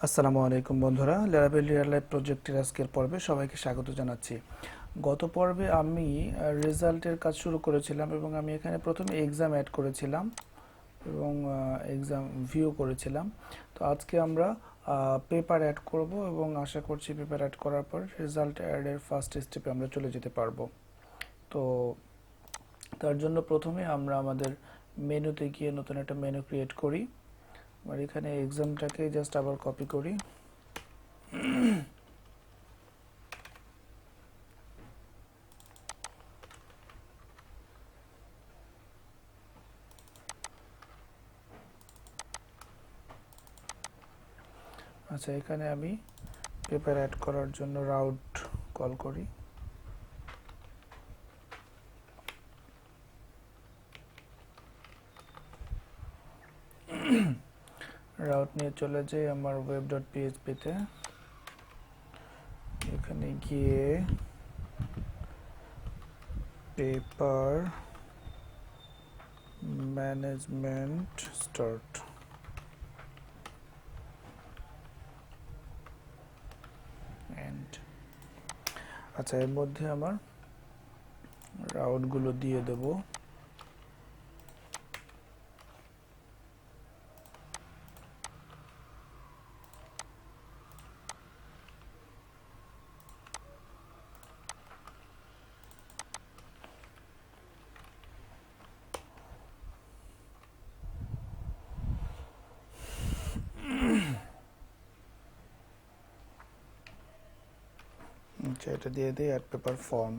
আসসালামু আলাইকুম বন্ধুরা, ল্যারাবেল রিয়েল লাইফ প্রজেক্টের আজকের পর্বে সবাইকে স্বাগত জানাচ্ছি। গত পর্বে আমি রেজাল্টের কাজ শুরু করেছিলাম এবং আমি এখানে প্রথমে এক্সাম অ্যাড করেছিলাম এবং এক্সাম ভিউ করেছিলাম। তো আজকে আমরা পেপার অ্যাড করব এবং আশা করছি পেপার অ্যাড করার পর রেজাল্ট অ্যাডের ফার্স্ট স্টেপে আমরা চলে যেতে পারবো। তো তার জন্য প্রথমে আমরা আমাদের মেনুতে গিয়ে নতুন একটা মেনু ক্রিয়েট করি। আর এখানে এক্সামটাকে জাস্ট আবার কপি করি। আচ্ছা, এখানে আমি পেপার অ্যাড করার জন্য রাউট কল করি। রাউট নিয়ে চলে যাই আমার web.php-তে। এখানে গিয়ে পেপার ম্যানেজমেন্ট স্টার্ট এন্ড। আচ্ছা, এর মধ্যে আমার রাউটগুলো দিয়ে দেবো। আচ্ছা, এটা দিয়ে দিই অ্যাড পেপার ফর্ম।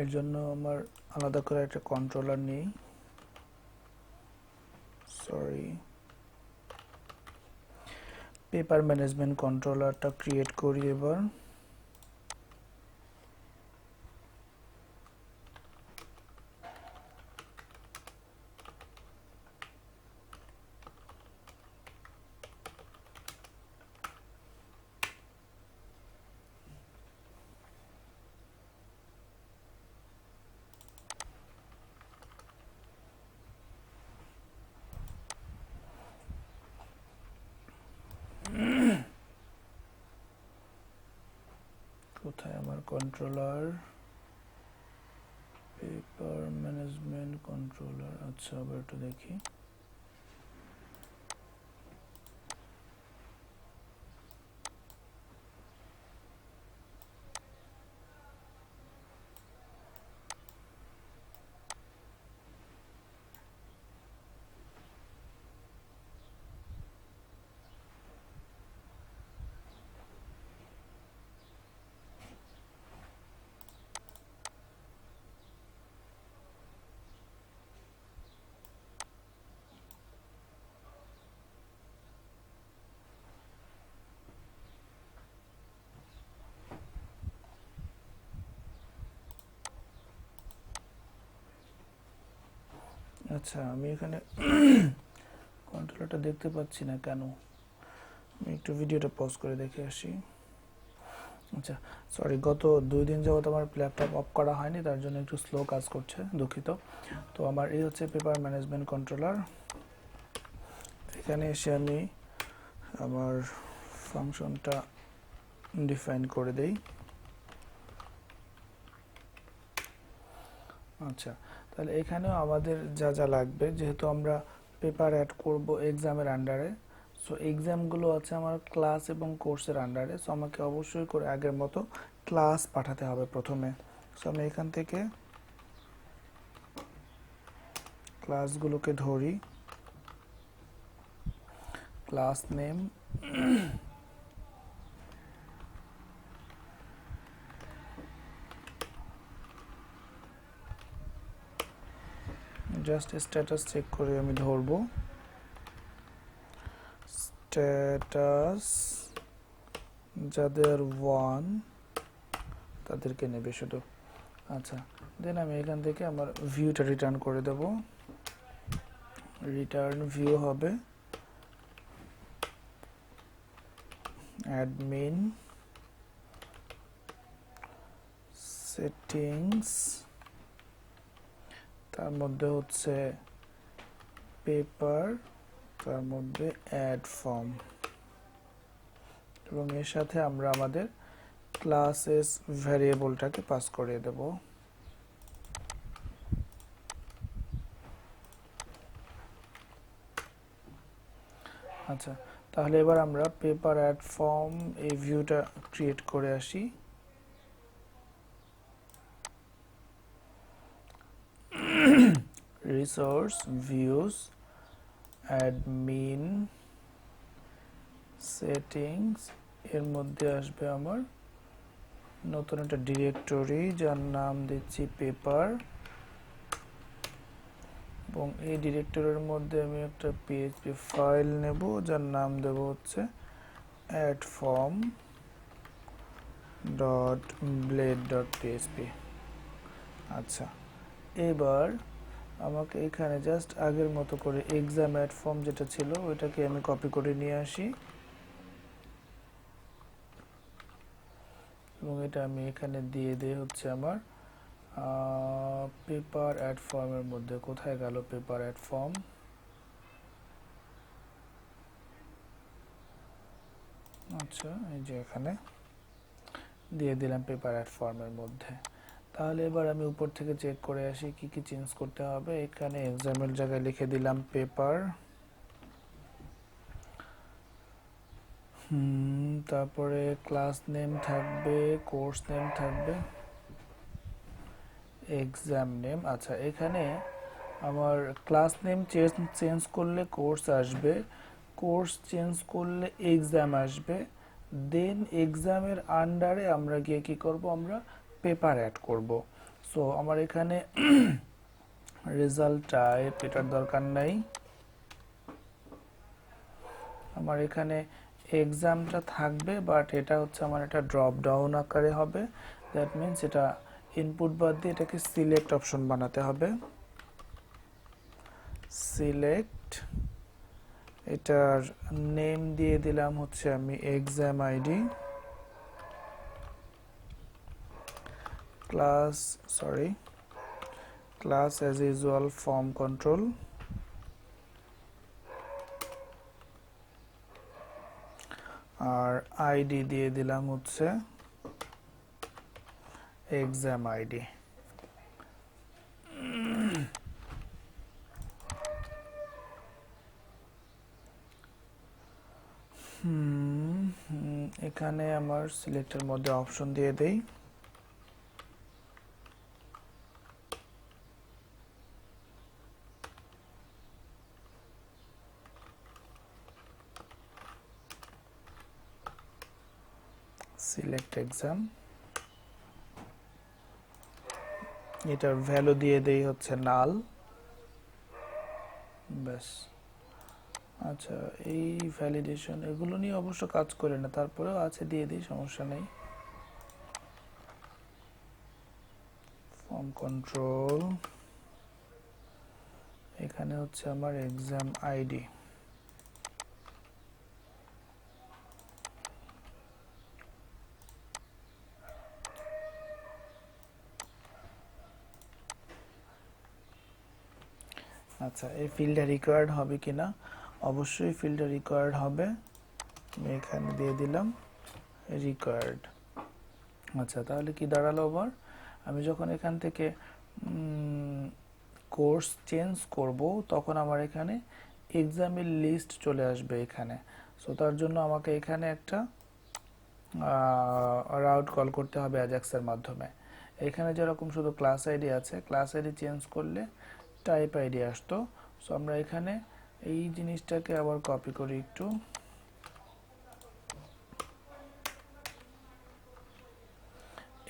এর জন্য আমার আলাদা করে একটা কন্ট্রোলার নেই, সরি, পেপার ম্যানেজমেন্ট কন্ট্রোলারটা ক্রিয়েট করি এবার। কোথায় আমার কন্ট্রোলার? Paper management controller. আচ্ছা, আবার একটু দেখি। আচ্ছা, আমি এখানে কন্ট্রোলারটা দেখতে পাচ্ছি না কেন। আমি একটু ভিডিওটা পজ করে দেখে আসি। আচ্ছা, সরি, গত 2 দিন যাবত আমার ল্যাপটপ অফ করা হয়নি, তার জন্য একটু স্লো কাজ করছে, দুঃখিত। তো আমার এই হচ্ছে পেপার ম্যানেজমেন্ট কন্ট্রোলার। এখানে এসে আমি আমার ফাংশনটা ডিফাইন করে দেই। আচ্ছা, তাহলে এখানেও আমাদের যা যা লাগবে, যেহেতু আমরা পেপার অ্যাড করব এক্সামের আন্ডারে, সো এক্সামগুলো আছে আমার ক্লাস এবং কোর্সের আন্ডারে। সো আমাকে অবশ্যই করে আগের মতো ক্লাস পাঠাতে হবে প্রথমে। সো আমি এখান থেকে ক্লাসগুলোকে ধরি। Class name, just status check করে আমি ধরবো। স্ট্যাটাস যাদের 1 তাদেরকে নেবে শুধু। আচ্ছা, দেন আমি এখান থেকে আমার ভিউটা রিটার্ন করে দেব। রিটার্ন ভিউ হবে অ্যাডমিন সেটিংস, তার মধ্যে হচ্ছে পেপার তার মধ্যে অ্যাড ফর্ম, এবং এর সাথে আমরা আমাদের ক্লাসেস ভ্যারিয়েবলটাকে পাস করে দেব। আচ্ছা, তাহলে এবার আমরা পেপার অ্যাড ফর্ম এই ভিউটা ক্রিয়েট করে আসি। রিসোর্স ভিউস অ্যাডমিন সেটিংস, এর মধ্যে আসবে আমার নতুন একটা ডিরেক্টরি যার নাম দিচ্ছি পেপার, এবং এই ডিরেক্টরির মধ্যে আমি একটা পিএইচপি ফাইল নেব যার নাম দেব হচ্ছে add form dot blade dot PHP. আচ্ছা, এবার আমাকে এখানে জাস্ট আগের মতো করে এক্সাম অ্যাড ফর্ম যেটা ছিল ওইটাকে আমি কপি করে নিয়ে আসি, এবং এটা আমি এখানে দিয়ে দিই হচ্ছে আমার পেপার অ্যাড ফর্মের মধ্যে। কোথায় গেল পেপার অ্যাড ফর্ম? আচ্ছা, এই যে এখানে দিয়ে দিলাম পেপার অ্যাড ফর্মের মধ্যে। তাহলে এবার আমি উপর থেকে চেক করে আসি কি কি চেঞ্জ করতে হবে। এখানে এক্সামের জায়গায় লিখে দিলাম পেপার, তারপরে ক্লাস নেম থাকবে, কোর্স নেম থাকবে, এক্সাম নেম। আচ্ছা, এখানে আমার ক্লাস নেম চেঞ্জ করলে কোর্স আসবে, কোর্স চেঞ্জ করলে এক্সাম আসবে, দেন এক্সামের আন্ডারে আমরা গিয়ে কি করব, আমরা পেপার অ্যাড করব। সো আমার এখানে রেজাল্ট টাইপ এটার দরকার নাই, আমার এখানে এক্সামটা থাকবে, বাট এটা হচ্ছে আমার একটা ড্রপ ডাউন আকারে হবে। দ্যাট মিনস এটা ইনপুট বাদ দিয়ে এটাকে সিলেক্ট অপশন বানাতে হবে। সিলেক্ট, এটার নেম দিয়ে দিলাম হচ্ছে আমি exam ID, class as usual form control, আর আইডি দিয়ে দিলাম হচ্ছে এক্সাম আইডি। এখানে আমার সিলেক্টের মধ্যে অপশন দিয়ে দেই, সিলেক্ট এক্সাম, এটার ভ্যালু দিয়ে দেই হচ্ছে নাল, ব্যাস। আচ্ছা, এই ভ্যালিডেশন এগুলো নিয়ে অবশ্য কাজ করে না, তারপরেও আছে দিয়ে দিই, সমস্যা নেই। ফর্ম কন্ট্রোল, এখানে হচ্ছে আমার এক্সাম আইডি। আচ্ছা, এই ফিল্ডটা রিকোয়ার্ড হবে কিনা? অবশ্যই ফিল্ডটা রিকোয়ার্ড হবে, আমি এখানে দিয়ে দিলাম রিকোয়ার্ড। আচ্ছা, তাহলে কি দাঁড়ালো আবার, আমি যখন এখান থেকে কোর্স চেঞ্জ করব তখন আমার এখানে এক্সামের লিস্ট চলে আসবে এখানে। সো তার জন্য আমাকে এখানে একটা রাউট কল করতে হবে অ্যাজাক্সের মাধ্যমে। এখানে যেরকম শুধু ক্লাস আইডি আছে, ক্লাস আইডি চেঞ্জ করলে টাইপ আইডি আসতো। সো আমরা এখানে এই জিনিসটাকে আবার কপি করি একটু,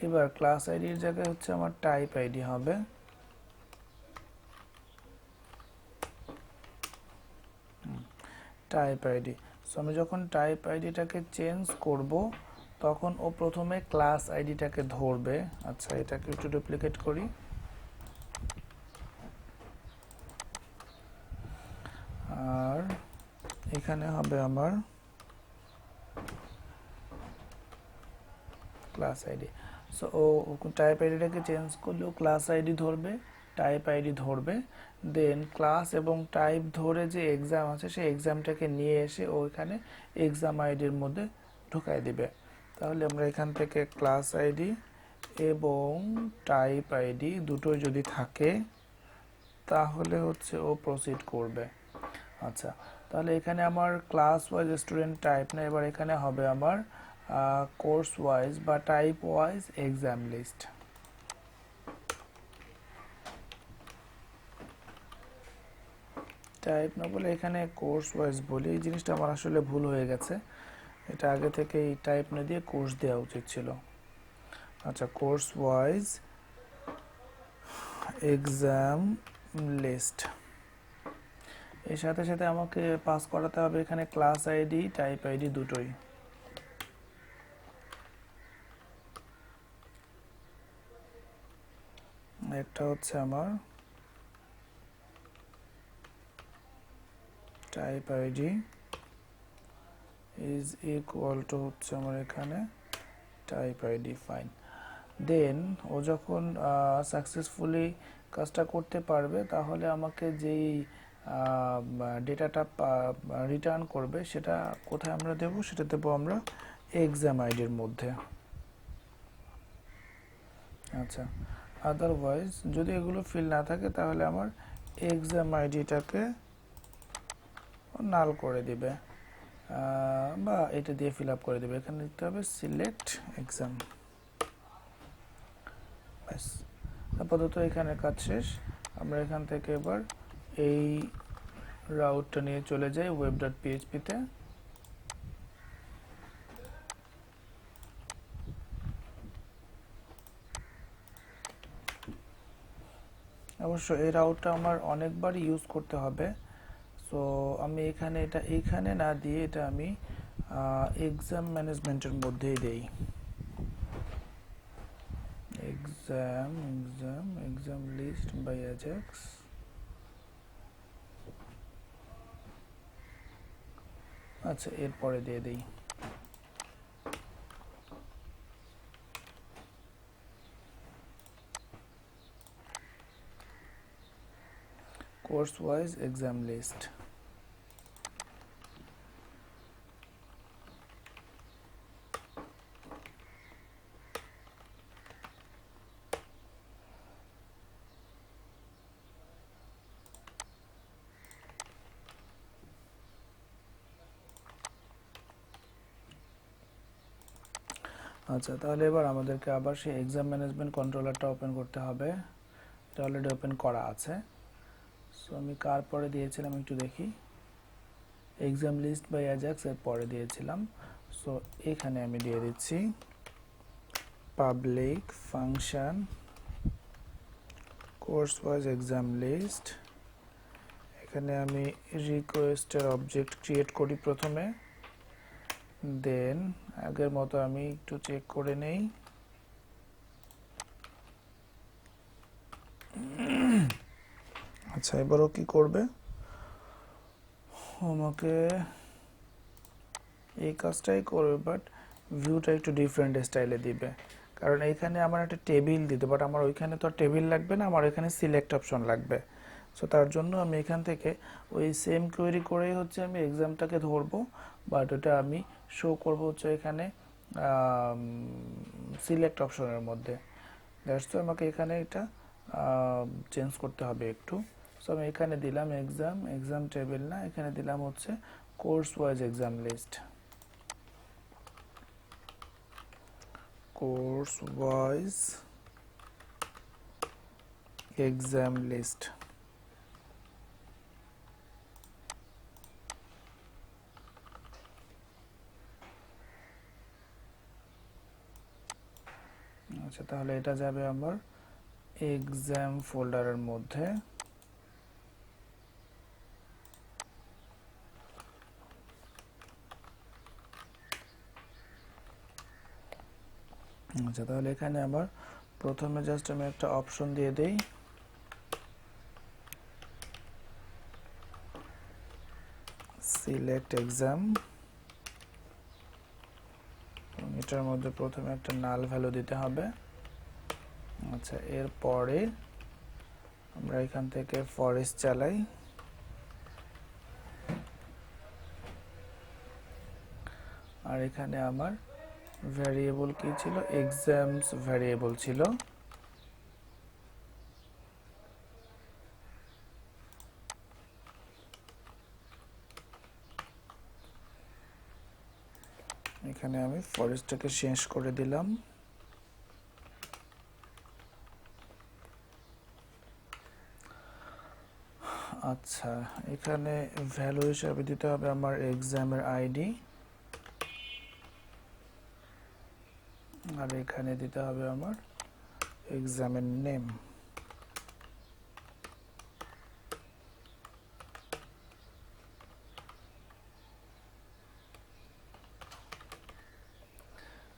এবার ক্লাস আইডির জায়গায় হচ্ছে আমার টাইপ আইডি হবে। টাইপ আইডি, সো আমি যখন টাইপ আইডিটাকে চেঞ্জ করব তখন ও প্রথমে ক্লাস আইডিটাকে ধরবে। আচ্ছা, এটাকে একটু ডুপ্লিকেট করি, আর এখানে হবে আমার ক্লাস আইডি। সো ও টাইপ আইডিটাকে চেঞ্জ করলেও ক্লাস আইডি ধরবে, টাইপ আইডি ধরবে, দেন ক্লাস এবং টাইপ ধরে যে এক্সাম আছে সেই এক্সামটাকে নিয়ে এসে ওইখানে এক্সাম আইডির মধ্যে ঢুকাই দিবে। তাহলে আমরা এখান থেকে ক্লাস আইডি এবং টাইপ আইডি দুটোই যদি থাকে তাহলে হচ্ছে ও প্রসিড করবে। আচ্ছা, তাহলে এখানে আমার ক্লাস ওয়াইজ স্টুডেন্ট টাইপ না, এবার এখানে হবে আমার কোর্স ওয়াইজ বা type wise exam list. Type না বলে এখানে কোর্স ওয়াইজ বলি, এই জিনিসটা আমার আসলে ভুল হয়ে গেছে, এটা আগে থেকে এই টাইপ না দিয়ে কোর্স দেওয়া উচিত ছিল। আচ্ছা, কোর্স ওয়াইজ এক্সাম লিস্ট, এর সাথে সাথে আমাকে পাস করাতে হবে এখানে ক্লাস আইডি টাইপ আইডি দুটোই। একটা হচ্ছে আমার type ID is equal to হচ্ছে আমার এখানে টাইপ আইডি, ফাইন। দেন ও যখন সাকসেসফুলি কাজটা করতে পারবে তাহলে আমাকে যেই ডেটাটা রিটার্ন করবে সেটা কোথায় আমরা দেব, সেটা দেবো আমরা এক্সাম আইডির মধ্যে। আচ্ছা, আদারওয়াইজ যদি এগুলো ফিল না থাকে তাহলে আমার এক্সাম আইডিটাকে নাল করে দিবে, বা এটা দিয়ে ফিল আপ করে দেবে। এখানে লিখতে হবে সিলেক্ট এক্সাম, ব্যাস। আপাতত এখানে কাজ শেষ। আমরা এখান থেকে এবার এই রাউটটা নিয়ে চলে যাই web.php-তে। অবশ্য এই রাউটটা আমার অনেকবার ইউজ করতে হবে, সো আমি এখানে এটা এইখানে না দিয়ে এটা আমি এক্সাম ম্যানেজমেন্টের মধ্যেই দেই। এক্সাম লিস্ট বাই অ্যাজাক্স, আচ্ছা এরপরে দিয়ে দেই কোর্স ওয়াইজ এক্সাম লিস্ট। আচ্ছা, তাহলে এবার আমাদেরকে আবার সেই এক্সাম ম্যানেজমেন্ট কন্ট্রোলারটা ওপেন করতে হবে, এটা অলরেডি ওপেন করা আছে। সো আমি কার পরে দিয়েছিলাম একটু দেখি, এক্সাম লিস্ট বাই অ্যাজাক্স এর পরে দিয়েছিলাম। সো এখানে আমি দিয়ে দিচ্ছি public function course wise exam list. এখানে আমি রিকোয়েস্টের অবজেক্ট ক্রিয়েট করি প্রথমে, দেন আগের মতো আমি একটু চেক করে নেই। আচ্ছা, এবারও কি করবে, আমাকে এই কাজটাই করবে, বাট ভিউটা একটু ডিফারেন্ট স্টাইলে দিবে, কারণ এইখানে আমার একটা টেবিল দিতে, বাট আমার ওইখানে তো টেবিল লাগবে না, আমার এখানে সিলেক্ট অপশন লাগবে। সো তার জন্য আমি এখান থেকে ওই সেম কোয়েরি করেই হচ্ছে আমি এক্সামটাকে ধরবো, বাট ওটা আমি শো করব হচ্ছে এখানে সিলেক্ট অপশনের মধ্যে। দ্যাটস তো আমাকে এখানে এটা চেঞ্জ করতে হবে একটু। সো আমি এখানে দিলাম এক্সাম টেবিল না, এখানে দিলাম হচ্ছে course wise exam list, course wise exam list. আচ্ছা, তাহলে এটা যাবে আমার এক্সাম ফোল্ডারের মধ্যে। আচ্ছা, তাহলে এখানে আমার প্রথমে জাস্ট আমি একটা অপশন দিয়ে দেই, সিলেক্ট এক্সাম, এটার মধ্যে প্রথমে একটা নাল ভ্যালু দিতে হবে। আচ্ছা, এরপরে আমরা এখান থেকে ফরেস্ট চালাই, আর এখানে আমার ভ্যারিয়েবল কি ছিল, এক্সামস ভ্যারিয়েবল ছিল। এখানে আমি ফরেস্টটাকে চেঞ্জ করে দিলাম। আচ্ছা, এখানে ভ্যালু হিসাবে দিতে হবে আমার এক্সামের আইডি, আর এখানে দিতে হবে আমার এক্সামের নেম।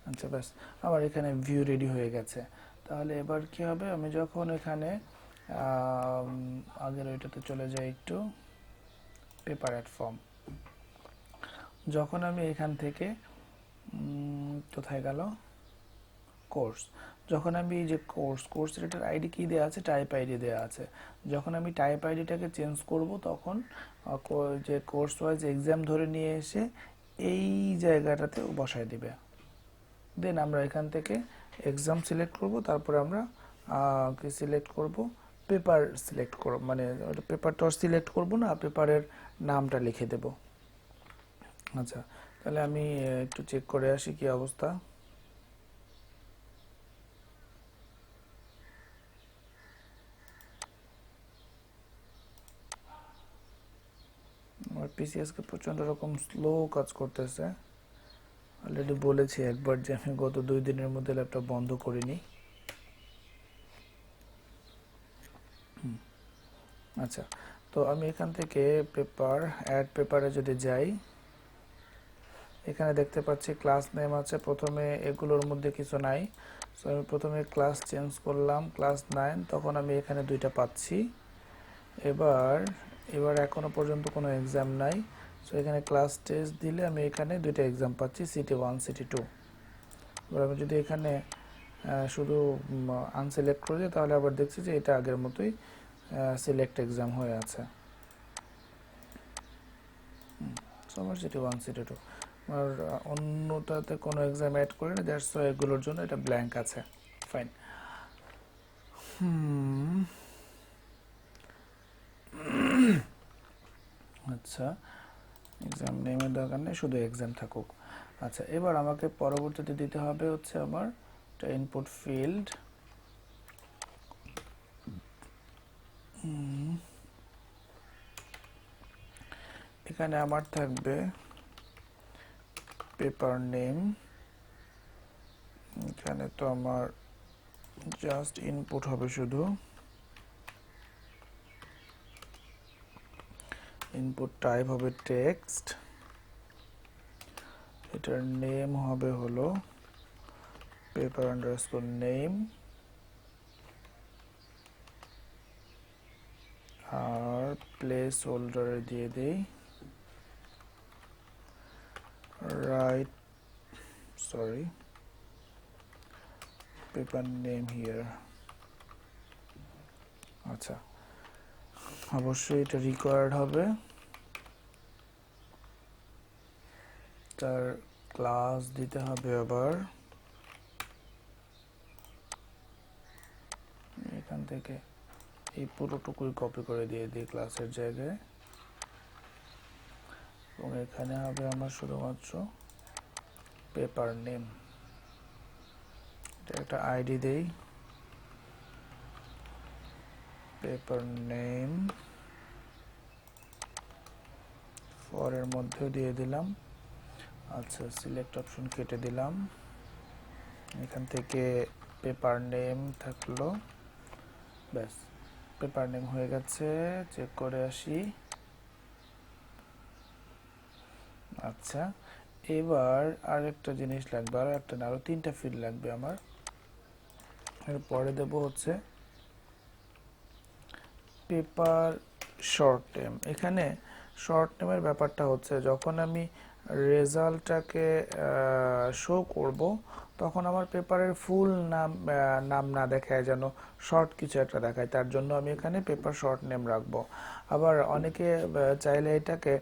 আচ্ছা, ব্যাস আমার এখানে ভিউ রেডি হয়ে গেছে। তাহলে এবার কি হবে, আমি যখন এখানে আগের ওইটাতে চলে যাই একটু, পেপার অ্যাড ফর্ম, যখন আমি এখান থেকে কোথায় গেল কোর্স, যখন আমি এই যে কোর্স রেটের আইডি কি দেওয়া আছে, টাইপ আইডি দেওয়া আছে, যখন আমি টাইপ আইডিটাকে চেঞ্জ করব তখন যে কোর্স ওয়াইজ এক্সাম ধরে নিয়ে এসে এই জায়গাটাতে বসায় দিবে। দেন আমরা এখান থেকে এক্সাম সিলেক্ট করব, তারপরে আমরা কি সিলেক্ট করব, পেপার সিলেক্ট করব, মানে পেপারটা সিলেক্ট করব না, পেপারের নামটা লিখে দেব। আচ্ছা, তাহলে আমি একটু চেক করে আসি কি অবস্থা। আমার পিসি আজকে প্রচন্ড রকম স্লো কাজ করতেছে। অলরেডি বলেছি একবার যে আমি গত 2 দিনের মধ্যে ল্যাপটপ বন্ধ করিনি। আচ্ছা, তো আমি এখান থেকে পেপার অ্যাড পেপারে যদি যাই, এখানে দেখতে পাচ্ছি ক্লাস নেম আছে, প্রথমে এগুলোর মধ্যে কিছু নাই। সো আমি প্রথমে ক্লাস চেঞ্জ করলাম, ক্লাস 9, তখন আমি এখানে 2টা পাচ্ছি। এবার এখনো পর্যন্ত কোনো এক্সাম নাই। সো এখানে ক্লাস টেস্ট দিলে আমি এখানে 2টা এক্সাম পাচ্ছি, সিটি 1 সিটি 2। এবার আমি যদি এখানে শুধু আনসিলেক্ট করে দিই, তাহলে আবার দেখছি যে এটা আগের মতোই সিলেক্ট এক্সাম হয়ে আছে। সো আমার সিটি 1 সিটি 2, আর অন্যটাতে কোনো এক্সাম অ্যাড করে না, দ্যাটস ওয়াই এগুলোর জন্য এটা ব্ল্যাঙ্ক আছে। ফাইন। আচ্ছা, এক্সাম নেমের দরকার নেই, শুধু এক্সাম থাকুক। আচ্ছা, এবার আমাকে পরবর্তীতে দিতে হবে হচ্ছে আমার একটা ইনপুট ফিল্ড। এখানে আমার থাকবে পেপার নেম। এখানে তো আমার জাস্ট ইনপুট হবে শুধু, ইনপুট টাইপ হবে টেক্সট, এটার নেম হবে হলো পেপার আন্ডারস্কোর নেম, আর প্লেস হোল্ডারে দিয়ে দেই right, sorry, paper name here. আচ্ছা, অবশ্যই এটা রিকোয়ার্ড হবে। তার ক্লাস দিতে হবে আবার, এখান থেকে এই পুরোটুকুই কপি করে দিয়ে দিই ক্লাসের জায়গায়, এবং এখানে হবে আমার শুধুমাত্র পেপার নেম। এটা একটা আইডি দেই, পেপার নেম, ফরের মধ্যেও দিয়ে দিলাম। আচ্ছা, সিলেক্ট অপশন কেটে দিলাম, এখান থেকে পেপার নেম থাকলো, ব্যাস পেপার নেম হয়ে গেছে। চেক করে আসি। আচ্ছা, এবার আরেকটা জিনিস লাগবে, আরো একটা না, আরো 3টা ফিল্ড লাগবে আমার। এরপরে দেব হচ্ছে পেপার শর্ট নেম। এখানে শর্ট নেমের ব্যাপারটা হচ্ছে যখন আমি রেজাল্টটাকে শো করব, তখন আমার পেপারের ফুল নাম না দেখায়, যেন শর্ট কিছু একটা দেখায়। তার জন্য আমি এখানে পেপার শর্ট নেম রাখবো। আবার অনেকে চাইলে এটাকে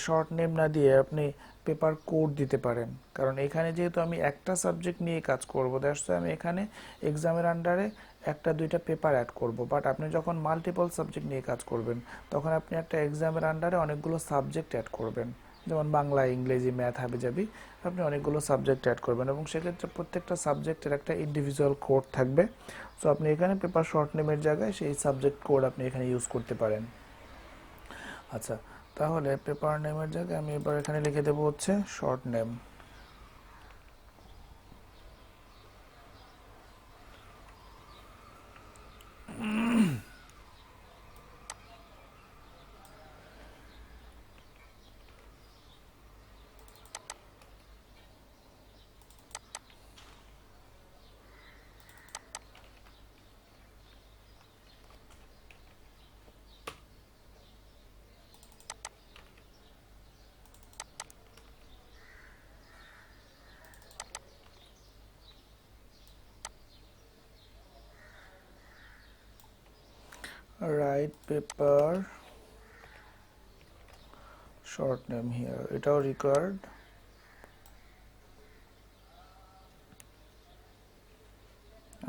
শর্ট নেম না দিয়ে আপনি পেপার কোড দিতে পারেন, কারণ এখানে যেহেতু আমি একটা সাবজেক্ট নিয়ে কাজ করব, দ্যাটস আমি এখানে এক্সামের আন্ডারে একটা দুইটা পেপার অ্যাড করব। বাট আপনি যখন মাল্টিপল সাবজেক্ট নিয়ে কাজ করবেন, তখন আপনি একটা এক্সামের আন্ডারে অনেকগুলো সাবজেক্ট অ্যাড করবেন। যেমন বাংলা, ইংরেজি, ম্যাথ, হাবিজাবি, আপনি অনেকগুলো সাবজেক্ট অ্যাড করবেন এবং সেক্ষেত্রে প্রত্যেকটা সাবজেক্টের একটা ইন্ডিভিজুয়াল কোড থাকবে। সো আপনি এখানে পেপার শর্ট নেমের জায়গায় সেই সাবজেক্ট কোড আপনি এখানে ইউজ করতে পারেন। আচ্ছা, তাহলে পেপার নেমের জায়গায় আমি এবার এখানে লিখে দেবো হচ্ছে short name. Right paper short name here, এটাও রিকোয়ার্ড।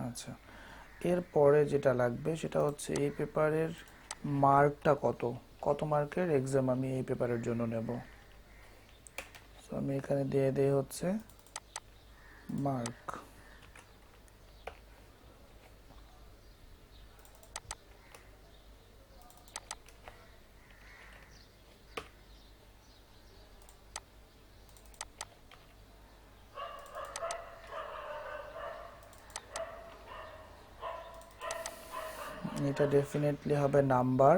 আচ্ছা, এরপরে যেটা লাগবে সেটা হচ্ছে এই পেপারের মার্কটা কত, কত মার্কের এক্সাম আমি এই পেপারের জন্য নেব। সো আমি এখানে দিয়ে দিই হচ্ছে মার্ক। এটা ডেফিনেটলি হবে নাম্বার।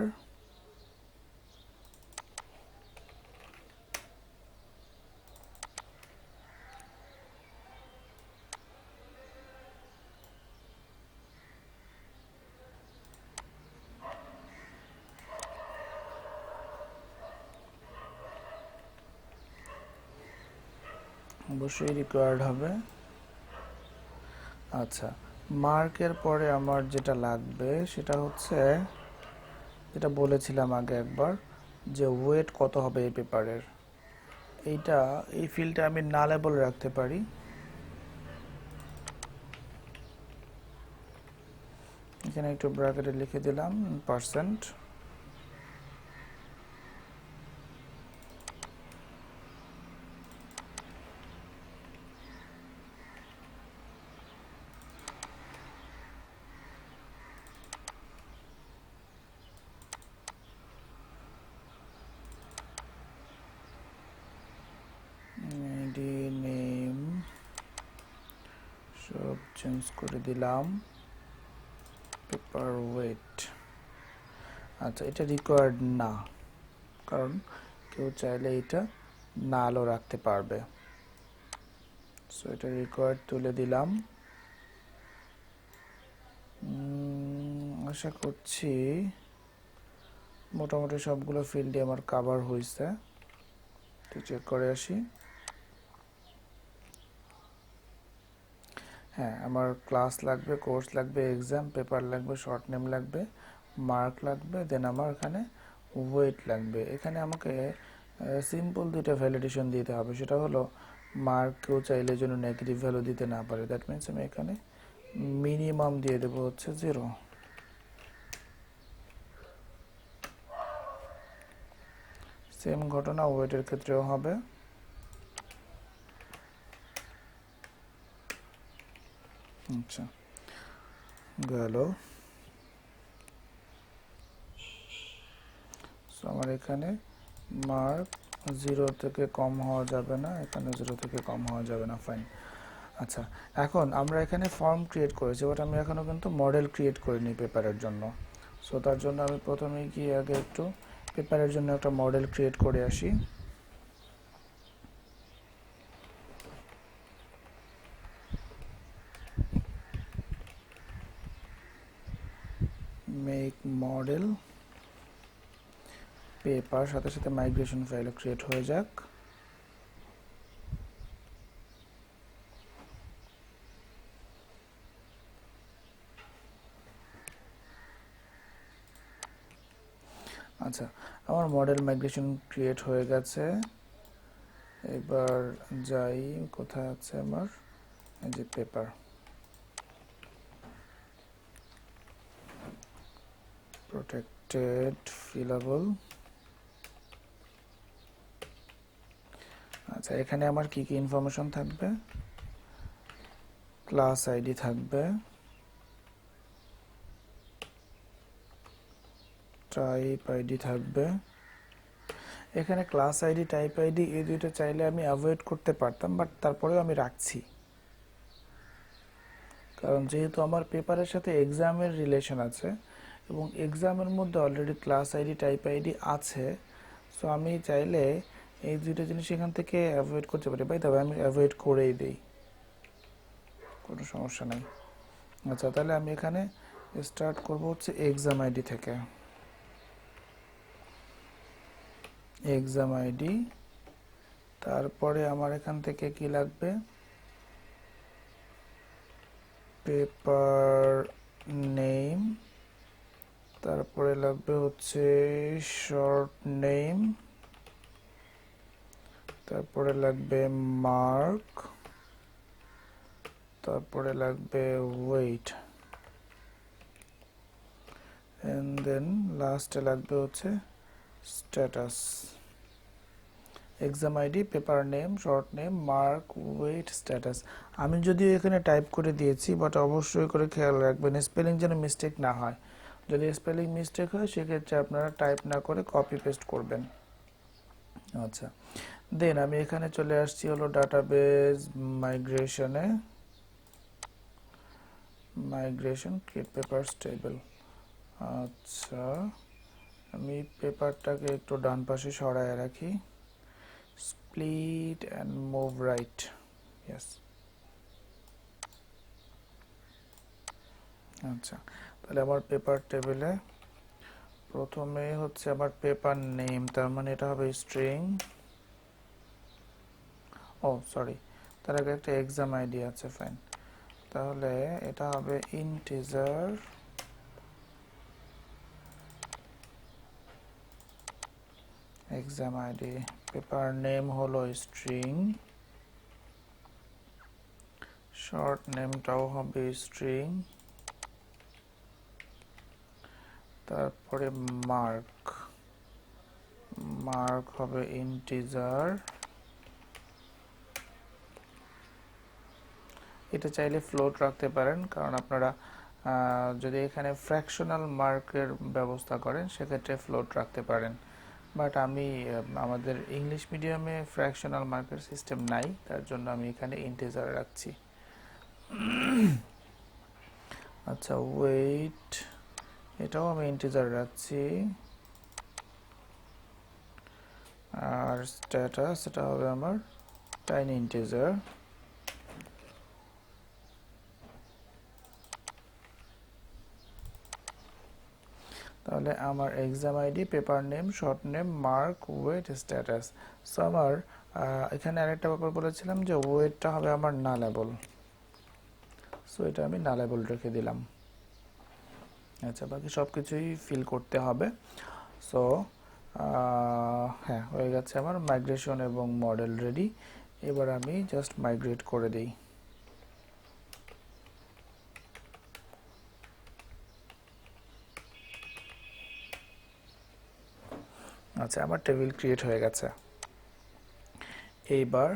অবশ্যই রিকোয়ার্ড হবে। আচ্ছা, মার্কের পরে আমার যেটা লাগবে সেটা হচ্ছে, যেটা বলেছিলাম আগে একবার, যে ওয়েট কত হবে এই পেপারের। এইটা, এই ফিল্ডটা আমি নালেবল রাখতে পারি। এখানে একটু ব্র্যাকেটে লিখে দিলাম পার্সেন্ট। নেম সব চেঞ্জ করে দিলাম। পেপার ওয়েট, আচ্ছা এটা রিকোয়ার্ড না, কারণ কেউ চাইলে এটা নালও রাখতে পারবে। সো এটা রিকোয়ার্ড তুলে দিলাম। আশা করছি মোটামুটি সবগুলো ফিল্ডে আমার কাভার হয়েছে। তো চেক করে আসি। হ্যাঁ, আমার ক্লাস লাগবে, কোর্স লাগবে, এক্সাম, পেপার লাগবে, শর্ট নেম লাগবে, মার্ক লাগবে, দেন আমার এখানে ওয়েট লাগবে। এখানে আমাকে সিম্পল দুইটা ভ্যালিডেশন দিতে হবে, সেটা হলো মার্ক কেউ চাইলে যেন নেগেটিভ ভ্যালু দিতে না পারে। দ্যাট মিনস আমি এখানে মিনিমাম দিয়ে দেবো হচ্ছে 0। সেম ঘটনা ওয়েটের ক্ষেত্রেও হবে। আচ্ছা, গেল। সো আমার এখানে মার্ক 0 থেকে কম হওয়া যাবে না, এখানে 0 থেকে কম হওয়া যাবে না, ফাইন। আচ্ছা, এখন আমরা এখানে ফর্ম ক্রিয়েট করেছি, বাট আমি এখনও কিন্তু মডেল ক্রিয়েট করিনি পেপারের জন্য। সো তার জন্য আমি প্রথমে গিয়ে আগে একটু পেপারের জন্য একটা মডেল ক্রিয়েট করে আসি। মেক মডেল পেপার সাথে সাথে মাইগ্রেশন ফাইলও ক্রিয়েট হয়ে যাক। আচ্ছা, আমার মডেল মাইগ্রেশন ক্রিয়েট হয়ে গেছে। এবার যাই, কোথায় আছে আমার এই যে পেপার, protected fillable। আচ্ছা, এখানে আমার কি কি ইনফরমেশন থাকবে? ক্লাস আইডি থাকবে, টাইপ আইডি থাকবে। এখানে ক্লাস আইডি, টাইপ আইডি এই দুইটা চাইলে আমি অ্যাভয়েড করতে পারতাম, বাট তারপরেও আমি রাখছি, কারণ যেহেতু আমার পেপারের সাথে এক্সামের রিলেশন আছে এবং এক্সামের মধ্যে already class ID, type ID আছে, সো আমি চাইলে এই দুইটা জিনিস এখান থেকে অ্যাভয়েড করতে পারি। বাই তবে আমি অ্যাভয়েড করেই দিই, কোনো সমস্যা নাই। আচ্ছা, তাহলে আমি এখানে স্টার্ট করব হচ্ছে এক্সাম আইডি থেকে। এক্সাম আইডি, তারপরে আমার এখান থেকে কি লাগবে? পেপার নেম, তারপরে লাগবে হচ্ছে শর্ট নেম, তারপরে লাগবে মার্ক, তারপরে লাগবে ওয়েট, এন্ড দেন লাস্টে লাগবে হচ্ছে status. Exam ID, paper name, short name, mark, weight, status. আমি যদিও এখানে টাইপ করে দিয়েছি, বাট অবশ্যই করে খেয়াল রাখবেন স্পেলিং যেন মিস্টেক না হয়। যদি স্পেলিং মিস্টেক হয় সেক্ষেত্রে আপনারা টাইপ না করে কপি পেস্ট করবেন। আচ্ছা, দেন আমি এখানে চলে আসছি হলো ডাটাবেস মাইগ্রেশনে, মাইগ্রেশন ক্রিয়েট পেপারস টেবিল। আচ্ছা, আমি পেপারটাকে একটু ডান পাশে সরায় রাখি, split and move right, yes। আচ্ছা, তাহলে আমার পেপার টেবিলে প্রথমে হচ্ছে আমার পেপার নেম, তার মানে এটা হবে স্ট্রিং। ও সরি, তার আগে একটা এক্সাম আইডি আছে, ফাইন। তাহলে এটা হবে integer, exam ID, paper name হলো স্ট্রিং, শর্ট নেমটাও হবে স্ট্রিং, তারপরে মার্ক, মার্ক হবে ইন্টিজার। এটা চাইলে ফ্লোট রাখতে পারেন, কারণ আপনারা যদি এখানে ফ্র্যাকশনাল মার্কের ব্যবস্থা করেন সেক্ষেত্রে ফ্লোট রাখতে পারেন, বাট আমি আমাদের ইংলিশ মিডিয়ামে ফ্র্যাকশনাল মার্কের সিস্টেম নাই, তার জন্য আমি এখানে ইন্টিজার রাখছি। আচ্ছা, ওয়েট, এটাও আমি ইন্টিজার রাখছি, আর স্ট্যাটাস এটা হবে আমার টাইনি ইন্টিজার। তাহলে আমার exam ID, paper name, short name, mark, weight, status. So আমার এখানে আরেকটা ব্যাপার বলেছিলাম যে ওয়েটটা হবে আমার নালেবল, সো এটা আমি নালেবল রেখে দিলাম। আচ্ছা, বাকি সব কিছুই ফিল করতে হবে। সো হ্যাঁ, হয়ে গেছে আমার মাইগ্রেশন এবং মডেল রেডি। এবার আমি জাস্ট মাইগ্রেট করে দিই। আচ্ছা, আমার টেবিল ক্রিয়েট হয়ে গেছে। এইবার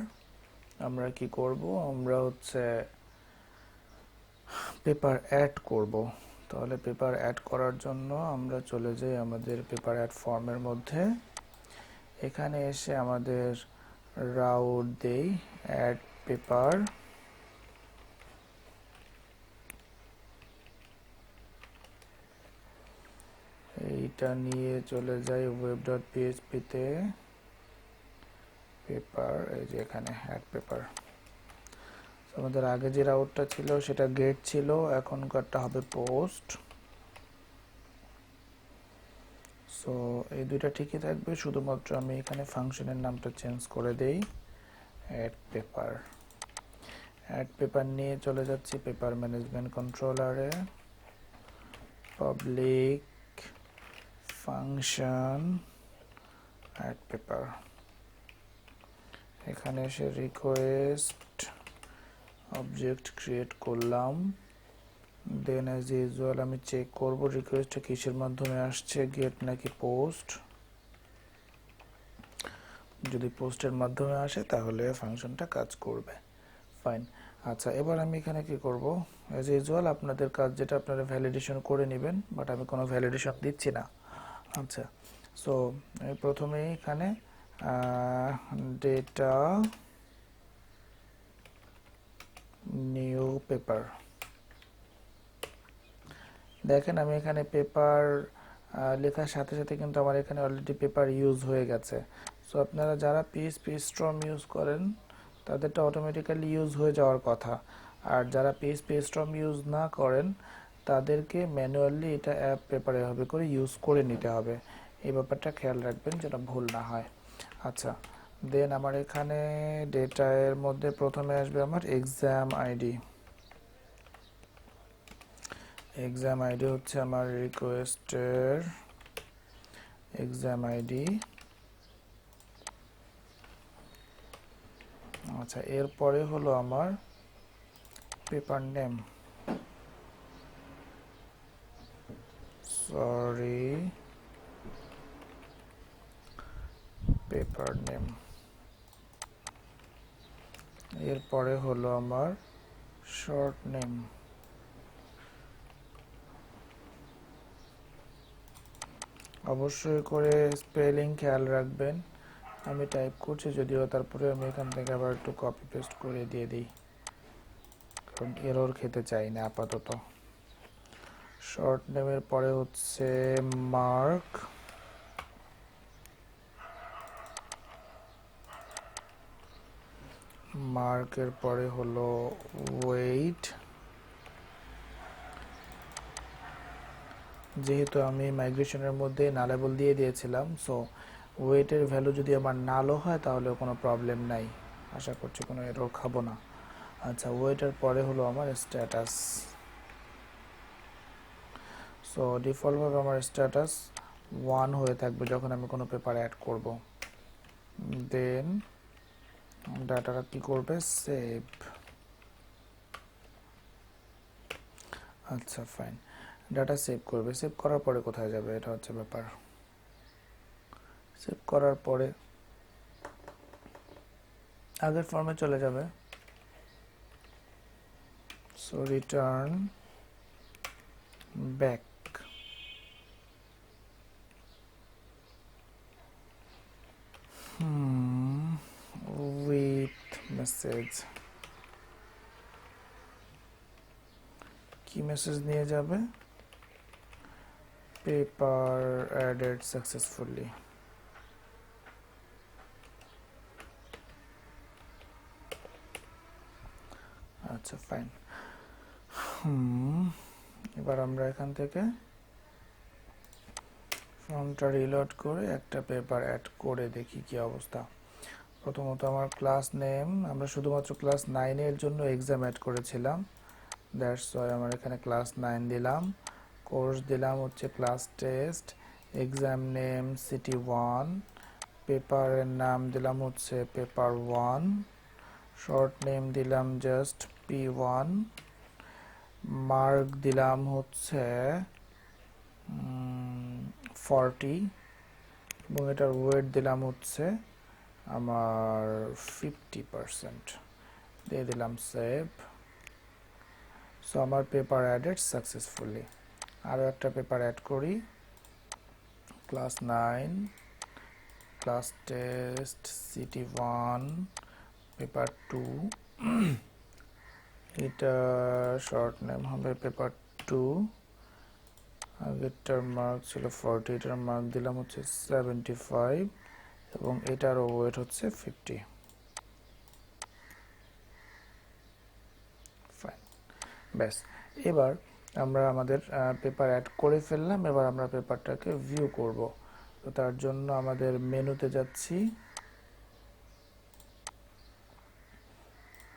আমরা কি করব? আমরা হচ্ছে পেপার অ্যাড করব। তাহলে পেপার অ্যাড করার জন্য আমরা চলে যাই আমাদের পেপার অ্যাড ফর্মের মধ্যে। এখানে এসে আমাদের রাউট দেই অ্যাড পেপার, এইটা নিয়ে চলে যাই web.php তে, পেপার, এই যে এখানে অ্যাড পেপার। আমাদের আগে যে রাউটটা ছিল সেটা গেট ছিল, এখনকারটা হবে পোস্ট। সো এই দুইটা ঠিকই থাকবে, শুধুমাত্র আমি এখানে ফাংশনের নামটা চেঞ্জ করে দেই, অ্যাড পেপার। অ্যাড পেপার নিয়ে চলে যাচ্ছি পেপার ম্যানেজমেন্ট কন্ট্রোলারে, পাবলিক ফাংশন অ্যাড পেপার। এখানে এসে রিকোয়েস্ট অবজেক্ট ক্রিয়েট করলাম। দেন অ্যাজ ইউজুয়াল আমি চেক করব রিকোয়েস্টটা কিসের মাধ্যমে আসছে, গেট নাকি পোস্ট। যদি পোস্টের মাধ্যমে আসে তাহলে ফাংশনটা কাজ করবে। ফাইন। আচ্ছা, এবার আমি এখানে কি করব, অ্যাজ ইউজুয়াল আপনাদের কাজ যেটা আপনারা ভ্যালিডেশন করে নেবেন, বাট আমি কোনো ভ্যালিডেশন দিচ্ছি না। আচ্ছা, সো আমি প্রথমেই এখানে ডেটা নিউ পেপার, দেখেন আমি এখানে পেপার লেখার সাথে সাথে কিন্তু আমার এখানে অলরেডি পেপার ইউজ হয়ে গেছে। সো আপনারা যারা পিএইচপি স্ট্রম ইউজ করেন তাদেরটা অটোমেটিক্যালি ইউজ হয়ে যাওয়ার কথা, আর যারা পিএইচপি স্ট্রম ইউজ না করেন তাদেরকে ম্যানুয়ালি এটা অ্যাপ পেপার এভাবে করে ইউজ করে নিতে হবে। এই ব্যাপারটা খেয়াল রাখবেন যেন ভুল না হয়। আচ্ছা, দেন আমার এখানে ডেটা এর মধ্যে প্রথমে আসবে আমার এক্সাম আইডি। এক্সাম আইডি হচ্ছে আমার রিকোয়েস্টের এক্সাম আইডি। আচ্ছা, এরপরে হলো আমার paper name, sorry paper name. এরপরে হলো আমার শর্ট নেম, অবশ্যই করে স্পেলিং খেয়াল রাখবেন। আমি টাইপ করছি যদিও, তারপরে আমি এখান থেকে আবার একটু কপি পেস্ট করে দিয়ে দিই, কারণ এরর খেতে চাই না আপাতত। শর্ট নেমের পরে হচ্ছে মার্ক, মার্কের পরে হলো ওয়েট। যেহেতু আমি মাইগ্রেশনের মধ্যে নালেবল দিয়ে দিয়েছিলাম, সো ওয়েটের ভ্যালু যদি আমার নালও হয় তাহলেও কোনো প্রবলেম নাই, আশা করছি কোনো এরর খাবো না। আচ্ছা, ওয়েটের পরে হলো আমার স্ট্যাটাস। সো ডিফল্টভাবে আমার স্ট্যাটাস 1 হয়ে থাকবে যখন আমি কোনো পেপার অ্যাড করব। দেন ডাটাটা কি করবে, সেভ। আচ্ছা ফাইন, ডাটা সেভ করবে। সেভ করার পরে কোথায় যাবে, এটা হচ্ছে ব্যাপার। সেভ করার পরে আগের ফর্মে চলে যাবে। So return back. With message, কি মেসেজ নিয়ে যাবে, পেপার অ্যাডেড সাকসেসফুলি। আচ্ছা ফাইন। এবার আমরা এখান থেকে ফর্মটা রিলোড করে একটা পেপার অ্যাড করে দেখি কি অবস্থা। প্রথমত আমার ক্লাস নেম, আমরা শুধুমাত্র ক্লাস 9-এর জন্য এক্সাম অ্যাড করেছিলাম, দ্যাটস ওয়াই আমার এখানে ক্লাস 9 দিলাম। কোর্স দিলাম হচ্ছে class test, exam name city 1, পেপারের নাম দিলাম হচ্ছে পেপার 1, শর্ট নেম দিলাম জাস্ট P1, মার্ক দিলাম হচ্ছে 40, এবং এটার ওয়েট দিলাম হচ্ছে আমার 50%, দিয়ে দিলাম সেভ। সো আমার পেপার অ্যাডেড সাকসেসফুলি। আরও একটা পেপার অ্যাড করি, class 9, class test city 1, paper 2, এটা শর্ট নেম হবে পেপার 2, আগেরটার মার্ক ছিল 40, এটার মার্ক দিলাম হচ্ছে 75, এবং এটার ওয়েট হচ্ছে 50। ফাইন, ব্যাস। এবার আমরা আমাদের পেপার অ্যাড করে ফেললাম। এবার আমরা পেপারটাকে ভিউ করব। তো তার জন্য আমাদের মেনুতে যাচ্ছি,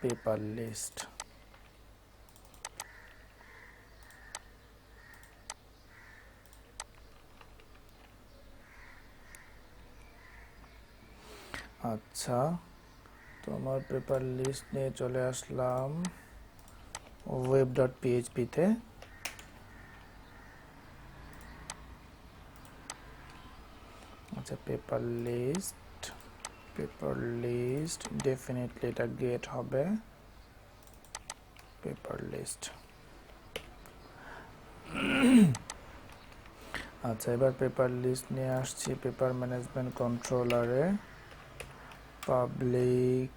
পেপার লিস্ট। আচ্ছা, তো আমার পেপার লিস্ট নিয়ে চলে আসলাম web.php-তে। আচ্ছা, পেপার লিস্ট ডেফিনেটলি এটা গেট হবে পেপার লিস্ট। আচ্ছা, এবার পেপার লিস্ট নিয়ে আসছি পেপার ম্যানেজমেন্ট কন্ট্রোলারে, পাবলিক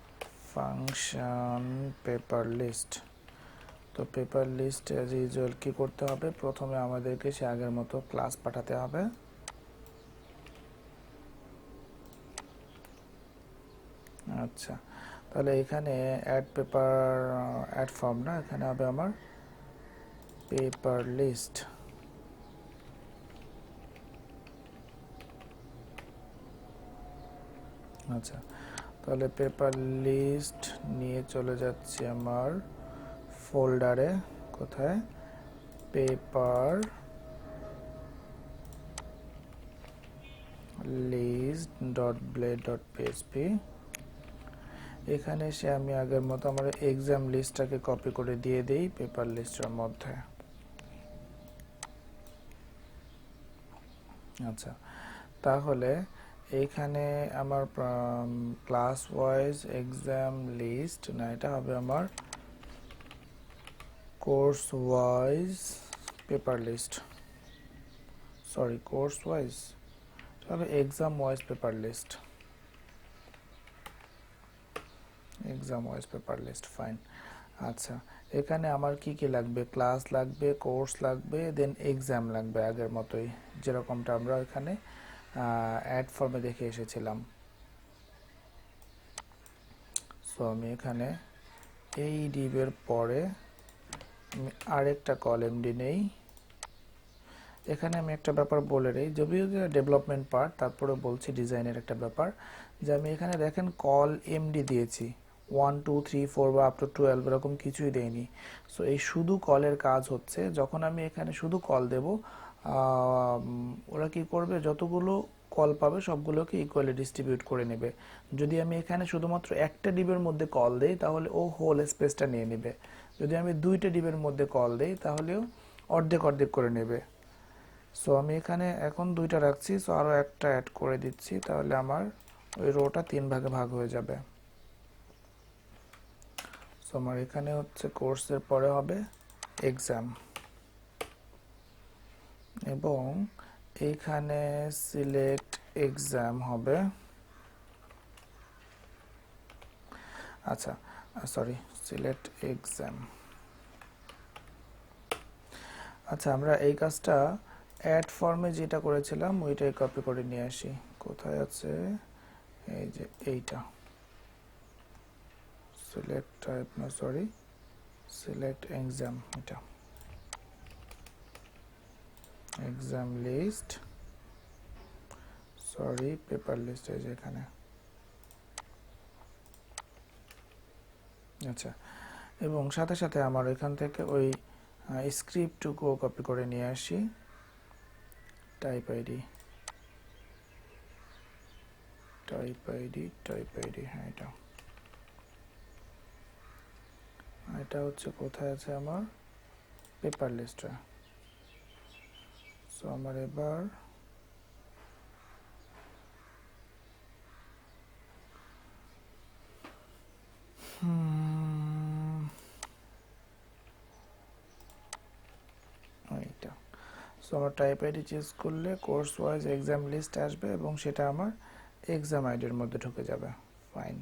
ফাংশন পেপার লিস্ট। তো পেপার লিস্ট অ্যাজ ইউজুয়াল কী করতে হবে, প্রথমে আমাদেরকে সে আগের মতো ক্লাস পাঠাতে হবে। আচ্ছা, তাহলে এখানে অ্যাড ফর্ম না, এখানে হবে আমার পেপার লিস্ট। আচ্ছা, তাহলে পেপার লিস্ট নিয়ে চলে যাচ্ছি আমার ফোল্ডারে। কোথায়? Paper list dot blade dot PHP. এখানে এসে আমি আগের মতো আমার এক্সাম লিস্টটাকে কপি করে দিয়ে দিই পেপার লিস্টের মধ্যে। আচ্ছা, তাহলে এইখানে আমার ক্লাস ওয়াইজ এক্সাম লিস্ট না, এটা হবে আমার course wise paper list. Sorry, course wise হবে exam wise paper list. Exam wise paper list, fine. আচ্ছা, এখানে আমার কি কি লাগবে? ক্লাস লাগবে, কোর্স লাগবে, দেন এক্সাম লাগবে, আগের মতোই যেরকমটা আমরা এখানে অ্যাড ফর্মে দেখে এসেছিলাম। সো আমি এখানে এই ডিবের পরে আমি আরেকটা কলএমডি নেই। এখানে আমি একটা ব্যাপার বলে নিই, যদিও ডেভেলপমেন্ট পার্ট, তারপরে বলছি ডিজাইনের একটা ব্যাপার, যে আমি এখানে দেখেন কল এমডি দিয়েছি 1 2 3 4 বা আপ টু 12, এরকম কিছুই দেয়নি। সো এই শুধু কলের কাজ হচ্ছে, যখন আমি এখানে শুধু কল দেব, ওরা কি করবে, যতগুলো কল পাবে সবগুলোকে ইকুয়ালি ডিস্ট্রিবিউট করে নেবে। যদি আমি এখানে শুধুমাত্র একটা ডিবের মধ্যে কল দেই তাহলে ও হোল স্পেসটা নিয়ে নেবে। যদি আমি দুইটা ডিবের মধ্যে কল দেই তাহলেও অর্ধেক অর্ধেক করে নেবে। সো আমি এখানে এখন দুইটা রাখছি, সো আরও একটা অ্যাড করে দিচ্ছি, তাহলে আমার ওই রোটা 3 ভাগে ভাগ হয়ে যাবে। সো আমার এখানে হচ্ছে কোর্সের পরে হবে এক্সাম, এবং এইখানে সিলেক্ট এক্সাম হবে। আচ্ছা, সরি, সিলেক্ট এক্সাম। আচ্ছা, আমরা এই কাজটা অ্যাড ফর্মে যেটা করেছিলাম ওইটাই কপি করে নিয়ে আসি। কোথায় আছে? এই যে এইটা, সিলেক্ট টাইপ না, সরি, সিলেক্ট এক্সাম। এটা exam list, sorry, paper list, এই যে এখানে। আচ্ছা, এবং সাথে সাথে আমার এখান থেকে ওই স্ক্রিপ্টটুকুও কপি করে নিয়ে আসি। টাইপ আইডি, হ্যাঁ, এটা হচ্ছে কোথায় আছে আমার পেপার লিস্টে। সো আমার এবার এইটা। সো আমার টাইপ আইডি চেঞ্জ করলে কোর্স ওয়াইজ এক্সাম লিস্ট আসবে এবং সেটা আমার এক্সাম আইডির মধ্যে ঢুকে যাবে। ফাইন।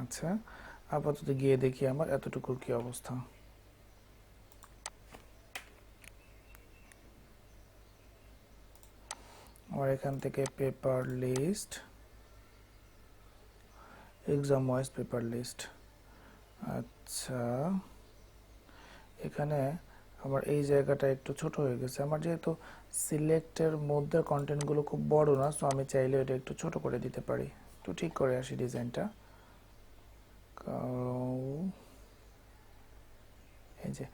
আচ্ছা, আপাতত গিয়ে দেখি আমার এতটুকুর কি অবস্থা। আমার এখান থেকে paper list, exam wise paper list. আচ্ছা, এখানে আমার এই জায়গাটা একটু ছোট হয়ে গেছে। আমার যেহেতু সিলেক্টের মধ্যে কন্টেন্টগুলো খুব বড় না, সো আমি চাইলে এটা একটু ছোট করে দিতে পারি। তো ঠিক করে আসি ডিজাইনটা। এই যে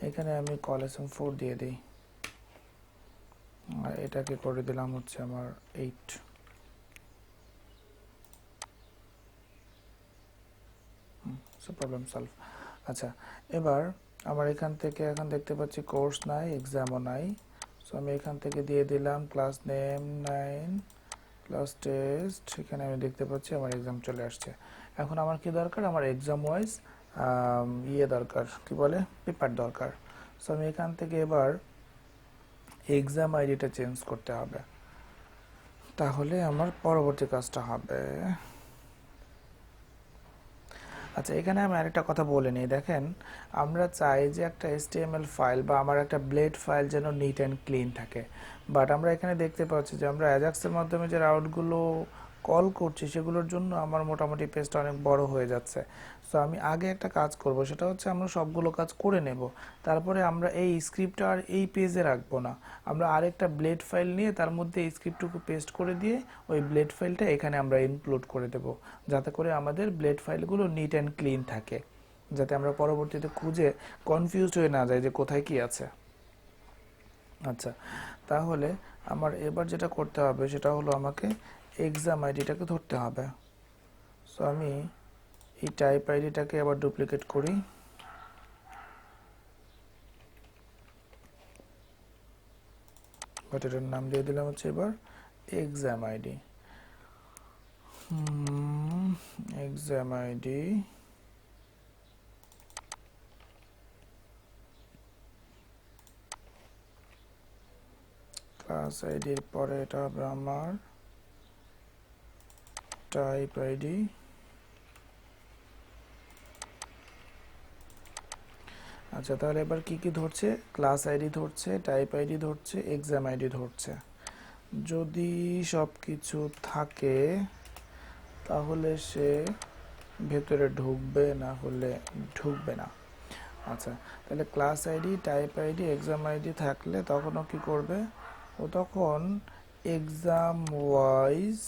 এখানে আমি কলেকশন 4 দিয়ে দিই, আর এটাকে করে দিলাম হচ্ছে আমার 8। So problem solve. আচ্ছা, এবার আমার এখান থেকে এখন দেখতে পাচ্ছি কোর্স নাই, এক্সামও নাই। সো আমি এখান থেকে দিয়ে দিলাম ক্লাস নেম 9 ক্লাস টেস্ট। এখানে আমি দেখতে পাচ্ছি আমার এক্সাম চলে আসছে। এখন আমার কি দরকার, আমার এক্সাম ওয়াইজ দরকার, কি বলে, পেপার দরকার। সো আমি এখান থেকে এবার এক্সাম আইডিটা চেঞ্জ করতে হবে, তাহলে আমার পরবর্তী কাজটা হবে। আচ্ছা, এখানে আমি আরেকটা কথা বলে নিই। দেখেন, আমরা চাই যে একটা HTML ফাইল বা আমার একটা ব্লেড ফাইল যেন নিট অ্যান্ড ক্লিন থাকে। বাট আমরা এখানে দেখতে পাচ্ছি যে আমরা অ্যাজাক্সের মাধ্যমে যে রাউটগুলো কল করছি সেগুলোর জন্য আমার মোটামুটি পেজটা অনেক বড় হয়ে যাচ্ছে। সো আমি আগে একটা কাজ করব, সেটা হচ্ছে আমরা সবগুলো কাজ করে নেব, তারপরে আমরা এই স্ক্রিপ্টটা আর এই পেজে রাখবো না। আমরা আরেকটা ব্লেড ফাইল নিয়ে তার মধ্যে এই স্ক্রিপ্টটুকু পেস্ট করে দিয়ে ওই ব্লেড ফাইলটা এখানে আমরা ইনক্লুড করে দেব, যাতে করে আমাদের ব্লেড ফাইলগুলো নিট অ্যান্ড ক্লিন থাকে, যাতে আমরা পরবর্তীতে খুঁজে কনফিউজড হয়ে না যাই যে কোথায় কি আছে। আচ্ছা, তাহলে আমার এবার যেটা করতে হবে সেটা হলো আমাকে এক্সাম আইডিটাকে ধরতে হবে। সো আমি এই টাইপ আইডিটাকে আবার ডুপ্লিকেট করি, বাট এটার নাম দিয়ে দিলাম হচ্ছে এবার exam ID. Exam ID class আইডির পরে এটা হবে আমার টাইপ আইডি। আচ্ছা, তাহলে এবার কি কি ধরছে, ক্লাস আইডি ধরছে, টাইপ আইডি ধরছে, এক্সাম আইডি ধরছে। যদি সব কিছু থাকে তাহলে সে ভেতরে ঢুকবে, না হলে ঢুকবে না। আচ্ছা, তাহলে class ID, type ID, exam ID থাকলে তখন ও কি করবে, ও তখন exam wise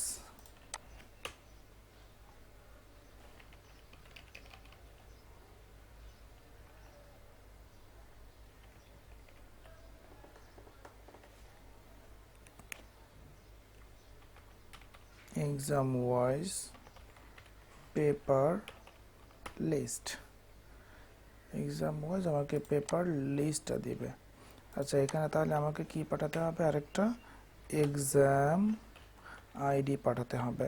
paper list, exam wise আমাকে পেপার লিস্টটা দিবে। আচ্ছা, এখানে তাহলে আমাকে কি পাঠাতে হবে, আরেকটা এক্সাম আইডি পাঠাতে হবে,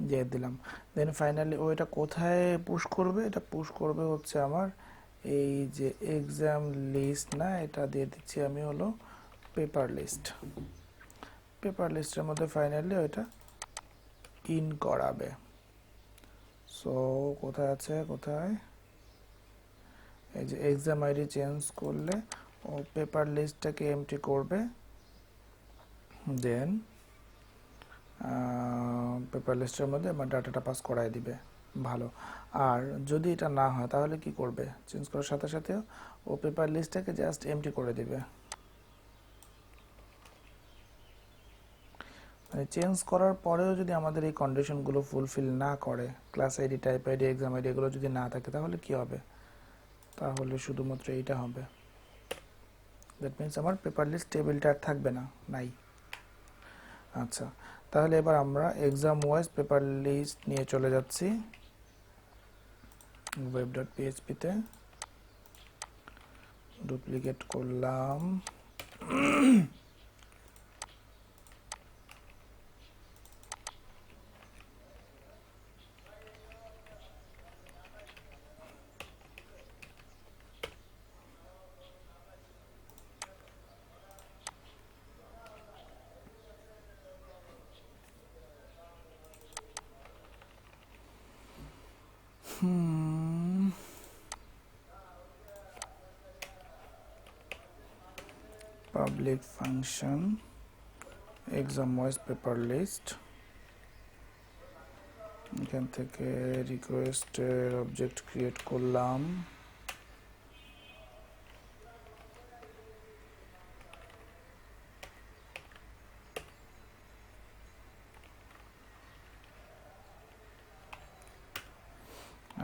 দিয়ে দিলাম। দেন ফাইনালি ও এটা কোথায় পুশ করবে, এটা পুশ করবে হচ্ছে আমার এই যে এক্সাম লিস্ট, না এটা দিয়ে দিচ্ছি আমি হলো পেপার লিস্ট। পেপার লিস্টের মধ্যে ফাইনালি ওইটা ইন করাবে। সো কোথায় আছে, কোথায়, এই যে এক্সাম আইডি চেঞ্জ করলে ও পেপার লিস্টটাকে এমটি করবে, দেন পেপার লিস্টের মধ্যে আমার ডাটাটা পাস করাই দিবে। ভালো। আর যদি এটা না হয় তাহলে কি করবে, চেঞ্জ করার সাথে সাথে ও পেপার লিস্টটাকে জাস্ট এমটি করে দিবে। মানে চেঞ্জ করার পরেও যদি আমাদের এই কন্ডিশনগুলো ফুলফিল না করে, class ID, type ID, exam ID এগুলো যদি না থাকে তাহলে কি হবে, তাহলে শুধুমাত্র এইটা হবে। দ্যাট মিনস আমার পেপার লিস্ট টেবিলটা আর থাকবে না, নাই। আচ্ছা, তাহলে এবার আমরা এক্সাম ওয়াইজ পেপার লিস্ট নিয়ে চলে যাচ্ছি web.php-তে, ডুপ্লিকেট করলাম, public function exam wise paper list এখান থেকে রিকোয়েস্টের অবজেক্ট ক্রিয়েট করলাম।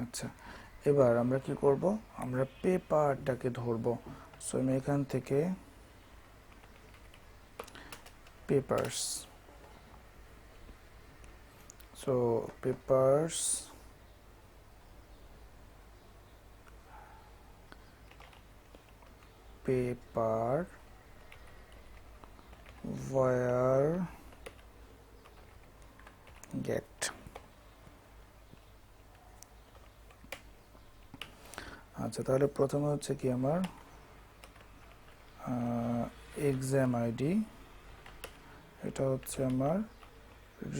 আচ্ছা, এবার আমরা কি করব, আমরা পেপারটাকে ধরবো। সো আমি এখান থেকে papers, so papers paper where get। আচ্ছা, তাহলে প্রথমে হচ্ছে কি আমার এক্সাম আইডি, এটা হচ্ছে আমার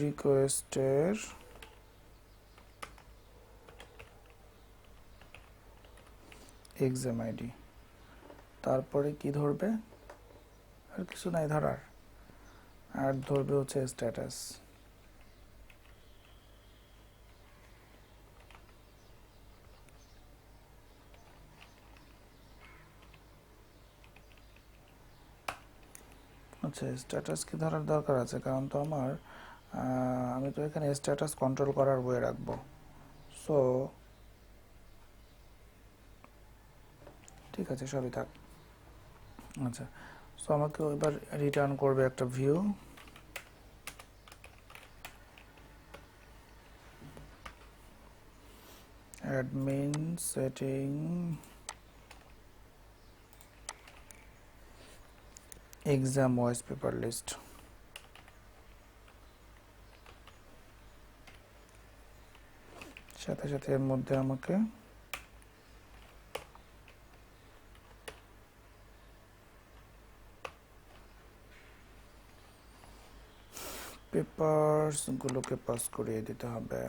রিকোয়েস্টের এক্সাম আইডি। তারপরে কি ধরবে, আর কিছু নাই ধরার, আর ধরবে হচ্ছে স্ট্যাটাস। আচ্ছা, স্ট্যাটাস কি ধরার দরকার আছে, কারণ তো আমার আমি তো এখানে স্ট্যাটাস কন্ট্রোল করার বইয়ে রাখবো। সো ঠিক আছে, সবই থাক। আচ্ছা, সো আমাকে এবার রিটার্ন করবে একটা view. Admin setting exam wise paper list. সাথে সাথে এর মধ্যে আমাকে পেপারস গুলোকে পাস করিয়ে দিতে হবে।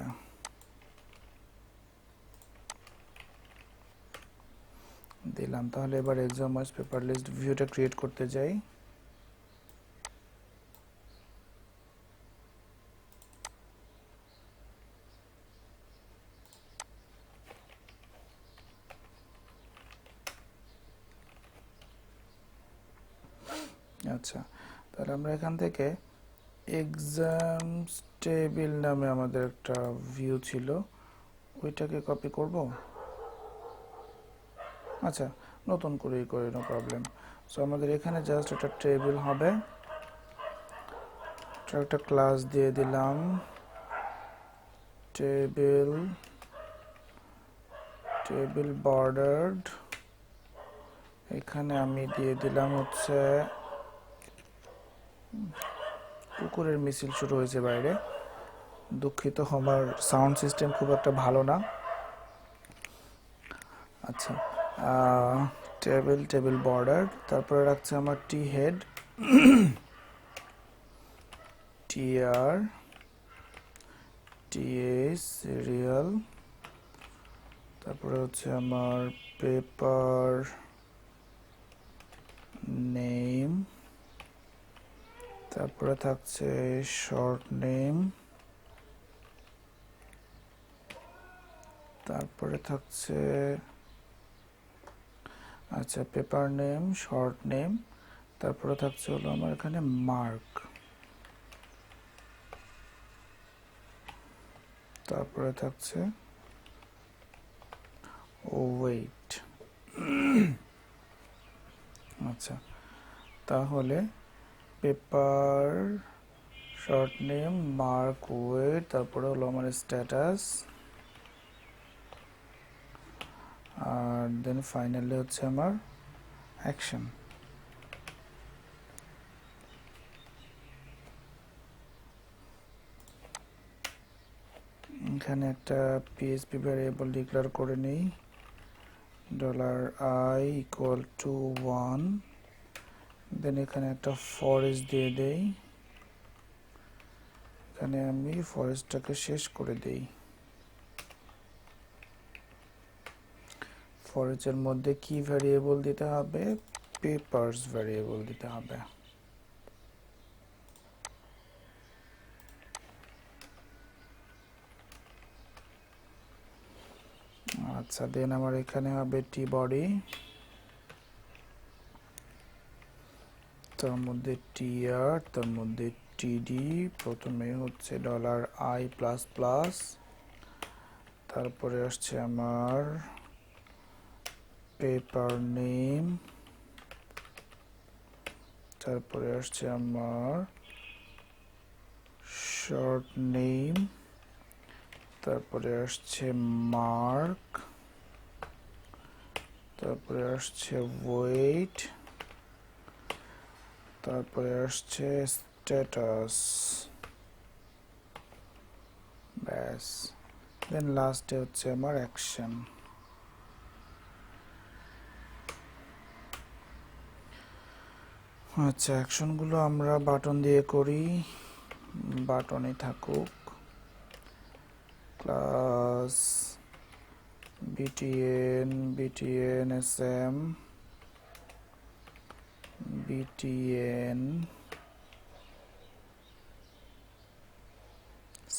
দিলাম। তাহলে এবার এক্সাম ওয়াইজ পেপার লিস্ট ভিউটা ক্রিয়েট করতে যাই। আচ্ছা, তাহলে আমরা এখান থেকে এক্সামস টেবিল নামে আমাদের একটা ভিউ ছিল, ওইটাকে কপি করব। আচ্ছা, নতুন করেই করি, নো প্রবলেম। সো আমাদের এখানে জাস্ট একটা টেবিল হবে, একটা ক্লাস দিয়ে দিলাম টেবিল, টেবিল বর্ডার্ড। এখানে আমি দিয়ে দিলাম হচ্ছে কুকুরের মিছিল শুরু হয়েছে বাইরে, দুঃখিত, আমার সাউন্ড সিস্টেম খুব একটা ভালো না। আচ্ছা, টেবিল, টেবিল বর্ডার, তারপরে রাখছে আমার টি হেড, টিআর, টিএস সিরিয়াল, তারপরে হচ্ছে আমার পেপার নেম, তারপরে থাকছে শর্ট নেম, তারপরে থাকছে আচ্ছা পেপার নেম, শর্ট নেম, তারপরে থাকছে হলো আমার এখানে মার্ক, তারপরে থাকছে ওয়েট। আচ্ছা, তাহলে paper, short name, mark, weight, তারপরে হলো আমার স্ট্যাটাস, আর দেন ফাইনালি হচ্ছে আমার অ্যাকশন। এখানে একটা পিএইচপি ভ্যারিয়েবল ডিক্লেয়ার করে নেই, $i=1, দেন এখানে একটা ফরেস্ট দিয়ে দেই, এখানে আমি ফরেস্টটাকে শেষ করে দেই। ফরেস্টের মধ্যে কি ভ্যারিয়েবল দিতে হবে, পেপারস ভ্যারিয়েবল দিতে হবে। আচ্ছা, দেন আমার এখানে হবে টি বডি, তার মধ্যে টিআর, তার মধ্যে টিডি। প্রথমে হচ্ছে $i++, তারপরে আসছে আমার পেপার নেম, তারপরে আসছে আমার শর্ট নেম, তারপরে আসছে মার্ক, তারপরে আসছে ওয়েট, তারপরে আসছে স্ট্যাটাস। ব্যাস, দেন লাস্টে হচ্ছে আমার অ্যাকশন। আচ্ছা, অ্যাকশনগুলো আমরা বাটন দিয়ে করি, বাটনে থাকুক। Class btn sm btn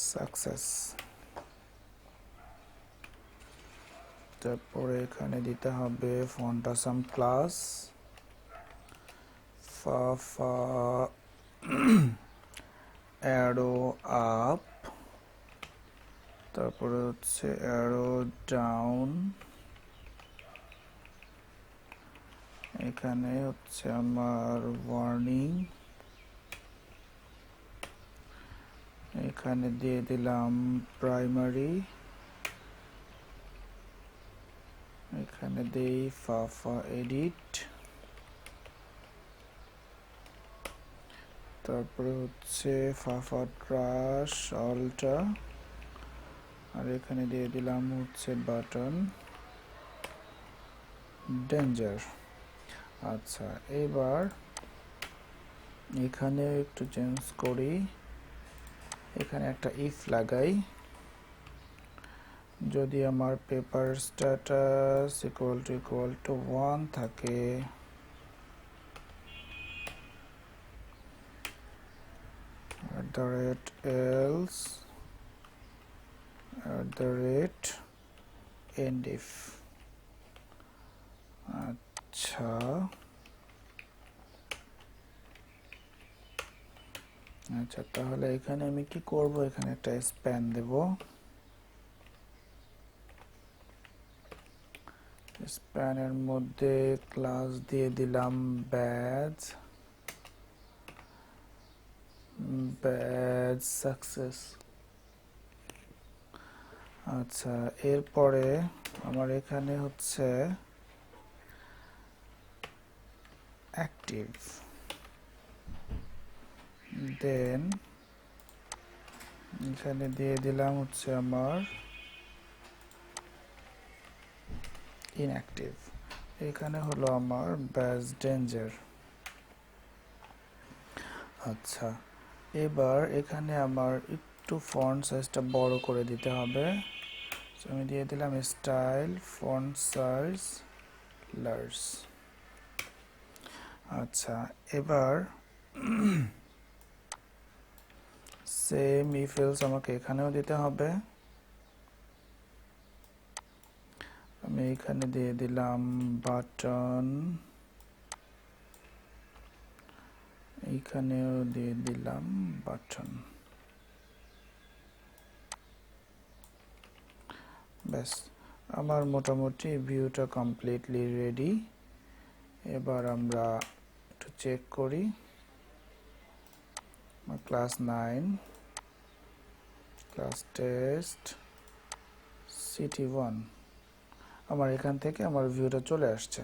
success. তারপরে এখানে দিতে হবে ফন্ট আসাম ক্লাস, ফা অ্যারো আপ, তারপরে হচ্ছে অ্যারো ডাউন, এখানে হচ্ছে আমার ওয়ার্নিং, এখানে দিয়ে দিলাম প্রাইমারি, এখানে দেই ফা এডিট, তারপরে হচ্ছে ফা ট্রাশ অল্টা, আর এখানে দিয়ে দিলাম হচ্ছে বাটন ডেঞ্জার। আচ্ছা, এবার এখানে একটু চেঞ্জ করি, এখানে একটা ইফ লাগাই, যদি আমার পেপার স্ট্যাটাস ইকুয়াল টু 1 থাকে, @else @endif। আচ্ছা, আচ্ছা, তাহলে এখানে আমি কি করব, এখানে একটা স্প্যান দেব, স্প্যানের মধ্যে ক্লাস দিয়ে দিলাম ব্যাজ সাকসেস। আচ্ছা, এরপরে আমার এখানে হচ্ছে অ্যাক্টিভ, দেন এখানে দিয়ে দিলাম হচ্ছে আমার ইনঅ্যাক্টিভ, এখানে হলো আমার ব্যাজ ডেঞ্জার। আচ্ছা, এবার এখানে আমার একটু ফন্ট সাইজটা বড় করে দিতে হবে, আমি দিয়ে দিলাম স্টাইল ফন্ট সাইজ লার্জ। আচ্ছা, এবার সেম ইফ এলস আমাকে এখানেও দিতে হবে, আমি এখানে দিয়ে দিলাম বাটন, এইখানেও দিয়ে দিলাম বাটন। ব্যাস, আমার মোটামুটি ভিউটা কমপ্লিটলি রেডি। এবার আমরা একটু চেক করি, ক্লাস 9 ক্লাস টেস্ট সিটি1, আমার এখান থেকে আমার ভিউটা চলে আসছে।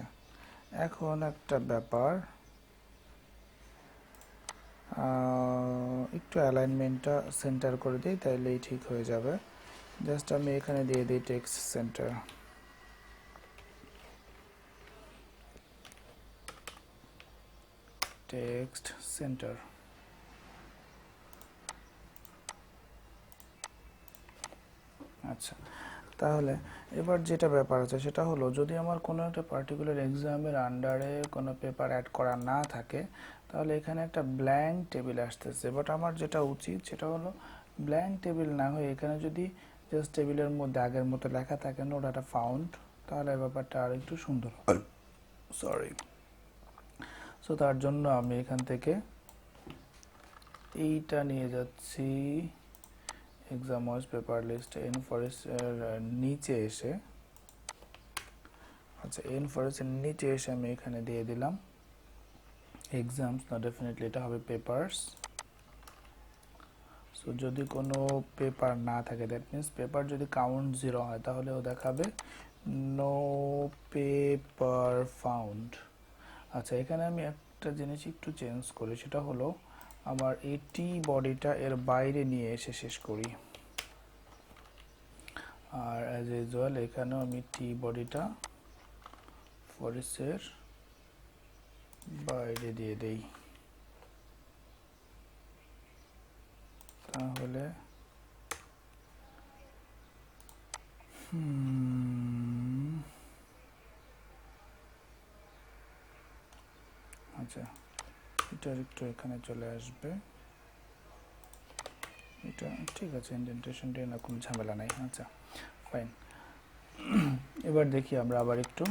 এখন একটা ব্যাপার, একটু অ্যালাইনমেন্টটা সেন্টার করে দিই, তাইলেই ঠিক হয়ে যাবে। জাস্ট আমি এখানে দিয়ে দিই টেক্সট সেন্টার, টেক্সট সেন্টার। আচ্ছা, তাহলে এবার যেটা ব্যাপার আছে সেটা হলো, যদি আমার কোনো একটা পার্টিকুলার এক্সামের আন্ডারে কোনো পেপার অ্যাড করা না থাকে, তাহলে এখানে একটা ব্ল্যাঙ্ক টেবিল আসতেছে। বাট আমার যেটা উচিত সেটা হলো ব্ল্যাঙ্ক টেবিল না হয়ে এখানে যদি জাস্ট টেবিলের মধ্যে আগের মতো লেখা থাকে নোট একটা ফাউন্ড, তাহলে ব্যাপারটা আর একটু সুন্দর হয়। সরি। সো তার জন্য আমি এখান থেকে এইটা নিয়ে যাচ্ছি এক্সাম ওয়াইজ পেপার লিস্ট এন ফরেস্টের নিচে এসে, আচ্ছা এন ফরেস্টের নিচে এসে আমি এখানে দিয়ে দিলাম এক্সামস, না ডেফিনেটলি এটা হবে পেপারস। সো যদি কোনো পেপার না থাকে, দ্যাট মিনস পেপার যদি কাউন্ট 0 হয় তাহলে ও দেখাবে নো পেপার ফাউন্ড। আচ্ছা এখানে আমি একটা জিনিস একটু চেঞ্জ করি, সেটা হলো আমার এটি বডিটা এর বাইরে নিয়ে এসে শেষ করি, আর অ্যাজ ইউজুয়াল এখানেও আমি টি বডিটা ফরেস্টের বাইরে দিয়ে দেই, তাহলে আচ্ছা এটা একটু এখানে চলে আসবে, এটা ঠিক আছে, ইন্ডেন্টেশনটা না কোনো ঝামেলা নাই। আচ্ছা ফাইন। এবার দেখি আমরা আবার একটু,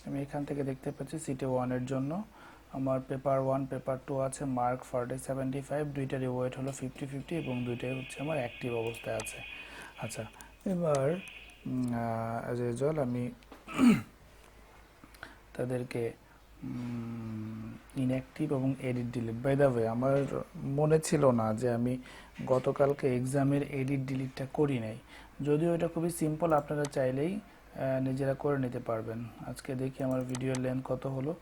আমি এখান থেকে দেখতে পাচ্ছি সিটি 1 এর জন্য আমার পেপার 1 পেপার 2 আছে, মার্ক 75, দুইটারই ওয়েট হলো 50-50 এবং দুইটাই হচ্ছে আমার অ্যাক্টিভ অবস্থায় আছে। আচ্ছা এবার অ্যাজ ইউজুয়াল আমি তাদেরকে ইনঅ্যাক্টিভ এবং edit delete, by the way আমার মনে ছিল না যে আমি গতকালকে এক্সামের এডিট ডিলিটটা করি নাই, যদিও এটা খুবই সিম্পল, আপনারা চাইলেই নিজেরা করে নিতে পারবেন। আজকে দেখি আমার ভিডিওর লেন্থ কত হলো,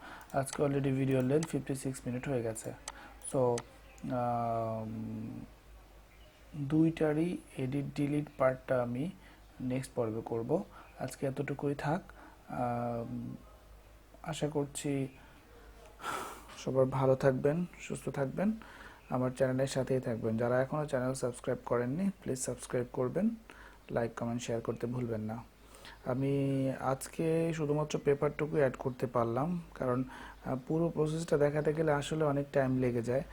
আজকে অলরেডি ভিডিওর লেন্থ 56 মিনিট হয়ে গেছে। সো দুইটারই এডিট ডিলিট পার্টটা আমি নেক্সট পর্বে করব, আজকে এতটুকুই থাক। আশা করছি সবার ভালো থাকবেন, সুস্থ থাকবেন, আমার চ্যানেলের সাথেই থাকবেন। যারা এখনও চ্যানেল সাবস্ক্রাইব করেননি প্লিজ সাবস্ক্রাইব করবেন, লাইক কমেন্ট শেয়ার করতে ভুলবেন না। আমি আজকে শুধুমাত্র পেপারটুকু অ্যাড করতে পারলাম, কারণ পুরো প্রসেসটা দেখাতে গেলে আসলে অনেক টাইম লেগে যায়।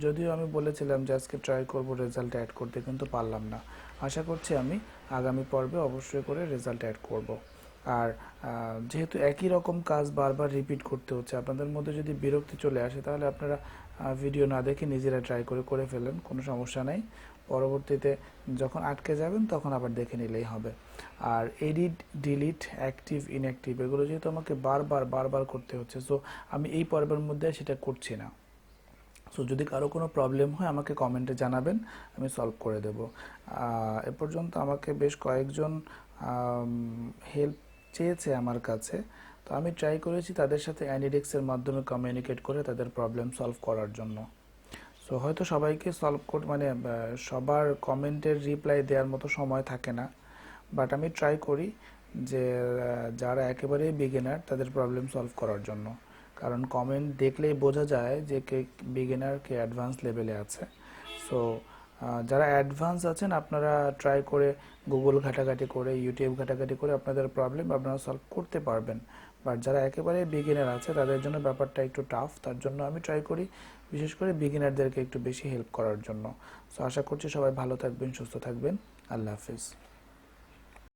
যদিও আমি বলেছিলাম যে আজকে ট্রাই করব রেজাল্ট অ্যাড করতে, কিন্তু পারলাম না। আশা করছি আমি আগামী পর্বে অবশ্যই করে রেজাল্ট অ্যাড করব। আর যেহেতু একই রকম কাজ বারবার রিপিট করতে হচ্ছে, আপনাদের মধ্যে যদি বিরক্তি চলে আসে তাহলে আপনারা ভিডিও না দেখে নিজেরা ট্রাই করে ফেলেন, কোনো সমস্যা নেই। পরবর্তীতে যখন আটকে যাবেন তখন আবার দেখে নিলেই হবে। আর এডিট ডিলিট অ্যাক্টিভ ইনঅ্যাক্টিভ এগুলো যেহেতু আমাকে বারবার করতে হচ্ছে, সো আমি এই পর্বের মধ্যে সেটা করছি না। সো যদি কারো কোনো প্রবলেম হয় আমাকে কমেন্টে জানাবেন, আমি সলভ করে দেব। এ পর্যন্ত আমাকে বেশ কয়েকজন হেল্প চেয়েছে আমার কাছে, তো আমি ট্রাই করেছি তাদের সাথে অ্যানিডেক্সের মাধ্যমে কমিউনিকেট করে তাদের প্রবলেম সলভ করার জন্য। সো হয়তো সবাইকে সলভ মানে সবার কমেন্টের রিপ্লাই দেওয়ার মতো সময় থাকে না, বাট আমি ট্রাই করি যে যারা একেবারেই বিগিনার তাদের প্রবলেম সলভ করার জন্য, কারণ কমেন্ট দেখলেই বোঝা যায় যে কে বিগিনার কে অ্যাডভান্স লেভেলে আছে। সো যারা অ্যাডভান্স আছেন আপনারা ট্রাই করে গুগল ঘাটাঘাটি করে ইউটিউব ঘাটাঘাটি করে আপনাদের প্রবলেম আপনারা সলভ করতে পারবেন। বাট যারা একেবারে বিগিনার আছে তাদের জন্য ব্যাপারটা একটু টাফ, তার জন্য আমি ট্রাই করি বিশেষ করে বিগিনারদেরকে একটু বেশি হেল্প করার জন্য। সো আশা করছি সবাই ভালো থাকবেন, সুস্থ থাকবেন। আল্লাহ হাফিজ।